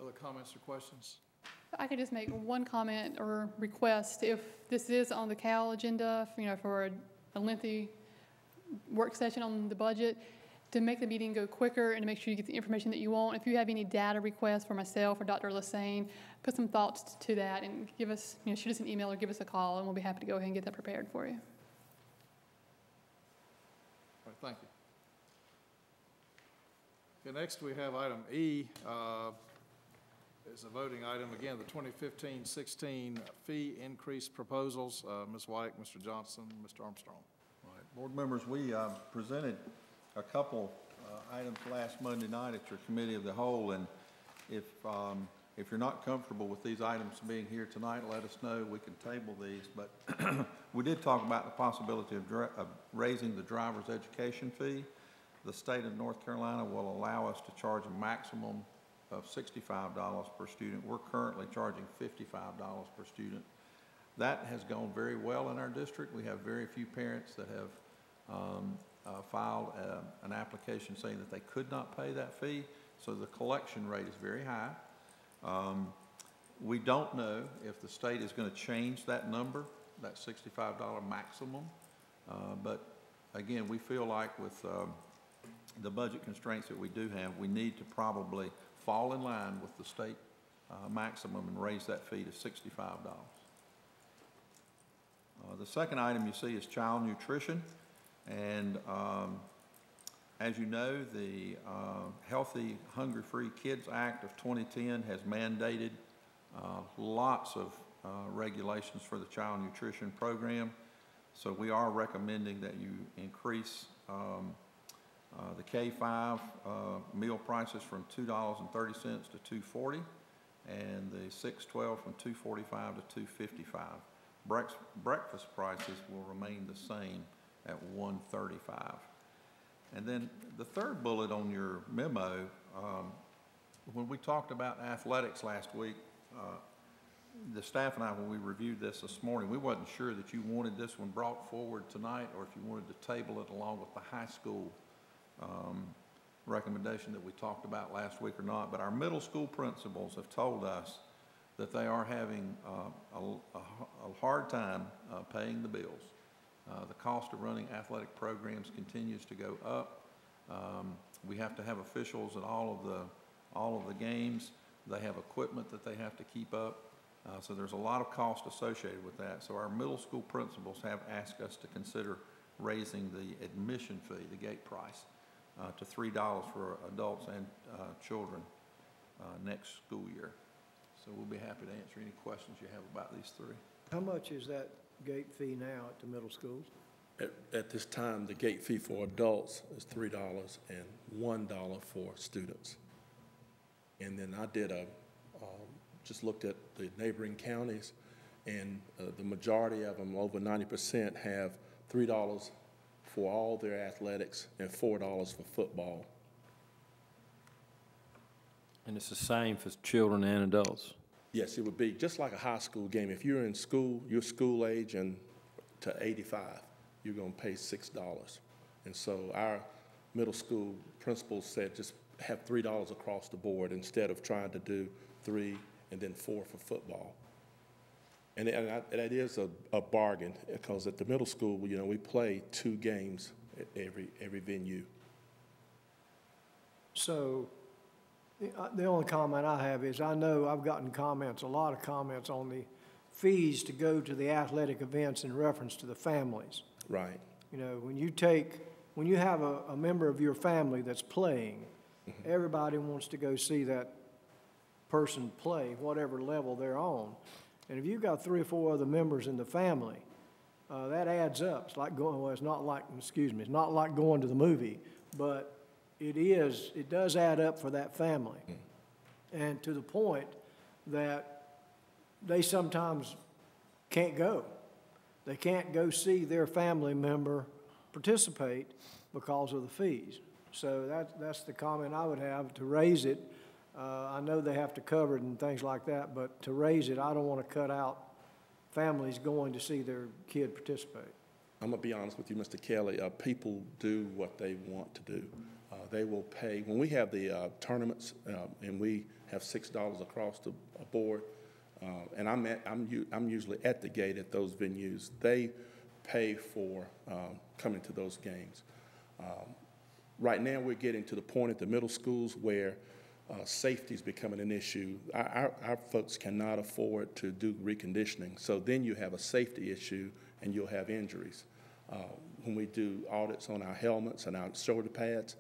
Speaker 1: Other comments or questions?
Speaker 15: I could just make one comment or request, if this is on the Cal agenda, for a lengthy work session on the budget, to make the meeting go quicker and to make sure you get the information that you want. If you have any data requests for myself or Dr. Lassane, put some thoughts to that and give us, shoot us an email or give us a call, and we'll be happy to go ahead and get that prepared for you.
Speaker 1: All right, thank you. Okay, next we have item E. Is a voting item. Again, the 2015-16 fee increase proposals. Ms. White, Mr. Johnson, Mr. Armstrong.
Speaker 2: All right, board members, we presented a couple items last Monday night at your committee of the whole, and if If you're not comfortable with these items being here tonight, let us know. We can table these. But we did talk about the possibility of raising the driver's education fee. The state of North Carolina will allow us to charge a maximum of $65 per student. We're currently charging $55 per student. That has gone very well in our district. We have very few parents that have filed an application saying that they could not pay that fee, so the collection rate is very high. We don't know if the state is going to change that number, that $65 maximum, but again, we feel like with the budget constraints that we do have, we need to probably fall in line with the state maximum and raise that fee to $65. The second item you see is child nutrition, and as you know, the Healthy, Hungry-Free Kids Act of 2010 has mandated lots of regulations for the child nutrition program. So we are recommending that you increase the K-5 meal prices from $2.30 to $2.40, and the 6-12 from $2.45 to $2.55. Breakfast prices will remain the same at $1.35. And then the third bullet on your memo, when we talked about athletics last week, the staff and I, when we reviewed this morning, we wasn't sure that you wanted this one brought forward tonight or if you wanted to table it along with the high school recommendation that we talked about last week or not. But our middle school principals have told us that they are having a hard time paying the bills. The cost of running athletic programs continues to go up. We have to have officials at all of the games. They have equipment that they have to keep up. So there's a lot of cost associated with that. So our middle school principals have asked us to consider raising the admission fee, the gate price, to $3 for adults and children next school year. So we'll be happy to answer any questions you have about these three.
Speaker 7: How much is that gate fee now at the middle schools?
Speaker 16: At this time, the gate fee for adults is $3 and $1 for students. And then I did just looked at the neighboring counties, and the majority of them, over 90%, have $3 for all their athletics and $4 for football.
Speaker 8: And it's the same for children and adults?
Speaker 16: Yes, it would be just like a high school game. If you're in school, you're school age and to 85, you're going to pay $6. And so our middle school principals said just have $3 across the board instead of trying to do 3 and then 4 for football. And that is a bargain, because at the middle school, you know, we play 2 games at every venue.
Speaker 7: So the only comment I have is I know I've gotten comments, a lot of comments on the fees to go to the athletic events in reference to the families.
Speaker 16: Right.
Speaker 7: You know, when you have a member of your family that's playing, everybody wants to go see that person play, whatever level they're on. And if you've got 3 or 4 other members in the family, that adds up. It's like going, well, it's not like going to the movie, but it does add up for that family. And to the point that they sometimes can't go. They can't go see their family member participate because of the fees. So that's the comment I would have, to raise it. I know they have to cover it and things like that, but to raise it, I don't want to cut out families going to see their kid participate.
Speaker 16: I'm going to be honest with you, Mr. Kelly. People do what they want to do. They will pay. When we have the tournaments and we have $6 across the board, and I'm usually at the gate at those venues, they pay for coming to those games. Right now, we're getting to the point at the middle schools where safety is becoming an issue. Our folks cannot afford to do reconditioning, so then you have a safety issue and you'll have injuries. When we do audits on our helmets and our shoulder pads,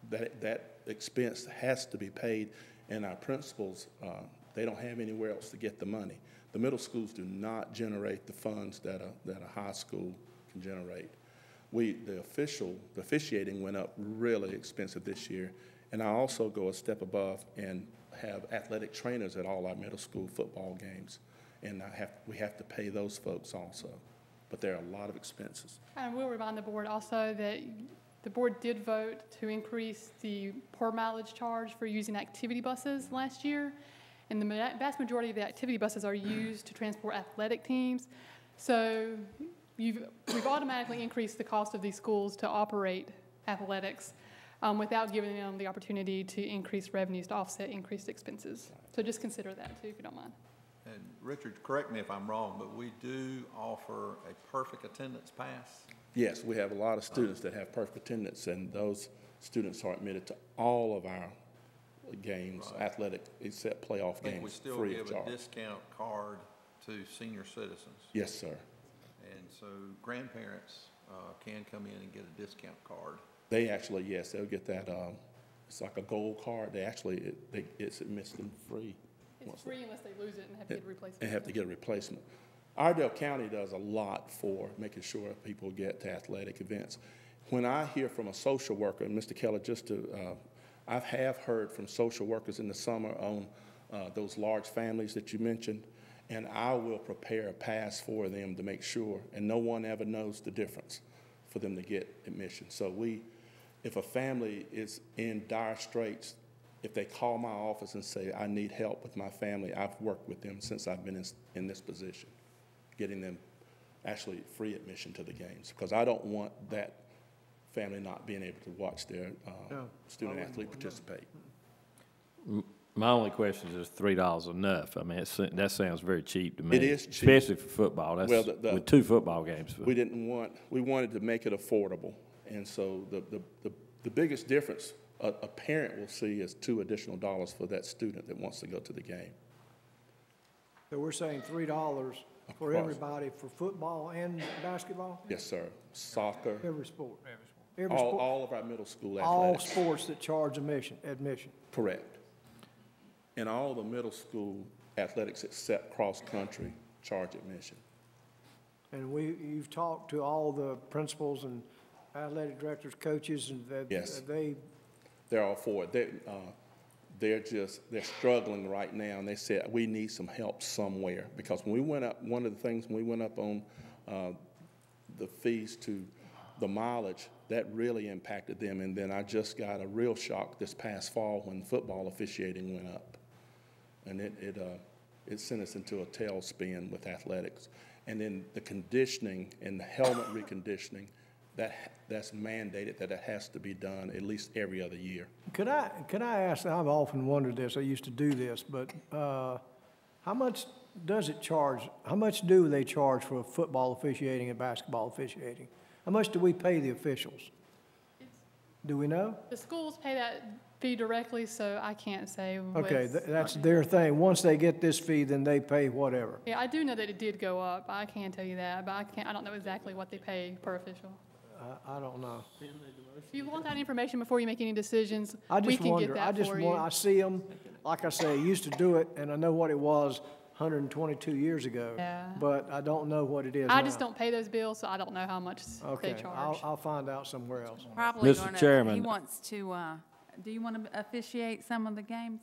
Speaker 16: that expense has to be paid, and our principals, they don't have anywhere else to get the money. The middle schools do not generate the funds that a high school can generate. The officiating went up really expensive this year, And I also go a step above and have athletic trainers at all our middle school football games. And we have to pay those folks also. But there are a lot of expenses.
Speaker 15: And we'll remind the board also that the board did vote to increase the per mileage charge for using activity buses last year. And the vast majority of the activity buses are used to transport athletic teams. So we've automatically increased the cost of these schools to operate athletics without giving them the opportunity to increase revenues to offset increased expenses. So just consider that too, if you don't mind.
Speaker 2: And Richard, correct me if I'm wrong, but we do offer a perfect attendance pass?
Speaker 16: Yes, we have a lot of students that have perfect attendance, and those students are admitted to all of our games, athletic, except playoff games,
Speaker 2: We still
Speaker 16: free of
Speaker 2: give
Speaker 16: charge.
Speaker 2: a discount card to senior citizens.
Speaker 16: Yes, sir.
Speaker 2: And so grandparents can come in and get a discount card.
Speaker 16: They actually, yes, they'll get that, it's like a gold card. They actually, it's admission free.
Speaker 15: It's free unless they lose it and have to get a replacement.
Speaker 16: And have to get a replacement. Iredell County does a lot for making sure people get to athletic events. When I hear from a social worker, and Mr. Keller, I have heard from social workers in the summer on those large families that you mentioned, and I will prepare a pass for them to make sure, and no one ever knows the difference for them to get admission. So if a family is in dire straits, if they call my office and say, I need help with my family, I've worked with them since I've been in this position, getting them actually free admission to the games, because I don't want that family not being able to watch their student athlete participate.
Speaker 8: My only question is $3 enough? I mean, that sounds very cheap to me.
Speaker 16: It is cheap.
Speaker 8: Especially for football. That's with 2 football games.
Speaker 16: We wanted to make it affordable. And so the biggest difference a parent will see is $2 additional for that student that wants to go to the game.
Speaker 7: So we're saying $3 for everybody for football and basketball?
Speaker 16: Yes, sir. Soccer.
Speaker 7: Every sport?
Speaker 16: All of our middle school athletics.
Speaker 7: All sports that charge admission?
Speaker 16: Correct. And all the middle school athletics except cross-country charge admission.
Speaker 7: And you've talked to all the principals and athletic directors, coaches, and
Speaker 16: Yes.
Speaker 7: they're
Speaker 16: all for it. They're struggling right now, and they said, we need some help somewhere. Because when we went up, one of the things, when we went up on the fees to the mileage, that really impacted them. And then I just got a real shock this past fall when football officiating went up. And it sent us into a tailspin with athletics. And then the conditioning and the helmet reconditioning, that's mandated that it has to be done at least every other year.
Speaker 7: Could I ask, I've often wondered this, I used to do this, but how much does it charge, how much do they charge for football officiating and basketball officiating? How much do we pay the officials? Do we know?
Speaker 15: The schools pay that fee directly, so I can't say.
Speaker 7: Okay, that's their thing. Once they get this fee, then they pay whatever.
Speaker 15: Yeah, I do know that it did go up. I can tell you that, but I don't know exactly what they pay per official.
Speaker 7: I don't know.
Speaker 15: If you want that information before you make any decisions,
Speaker 7: I
Speaker 15: we
Speaker 7: just
Speaker 15: can
Speaker 7: wonder.
Speaker 15: get that for you.
Speaker 7: I see them, like I say, I used to do it, and I know what it was 122 years ago.
Speaker 15: Yeah.
Speaker 7: But I don't know what it is
Speaker 15: I
Speaker 7: now.
Speaker 15: just don't pay those bills, so I don't know how much they charge.
Speaker 7: I'll find out somewhere else.
Speaker 3: Probably
Speaker 8: Mr. Chairman.
Speaker 3: he wants to, do you want to officiate some of the games,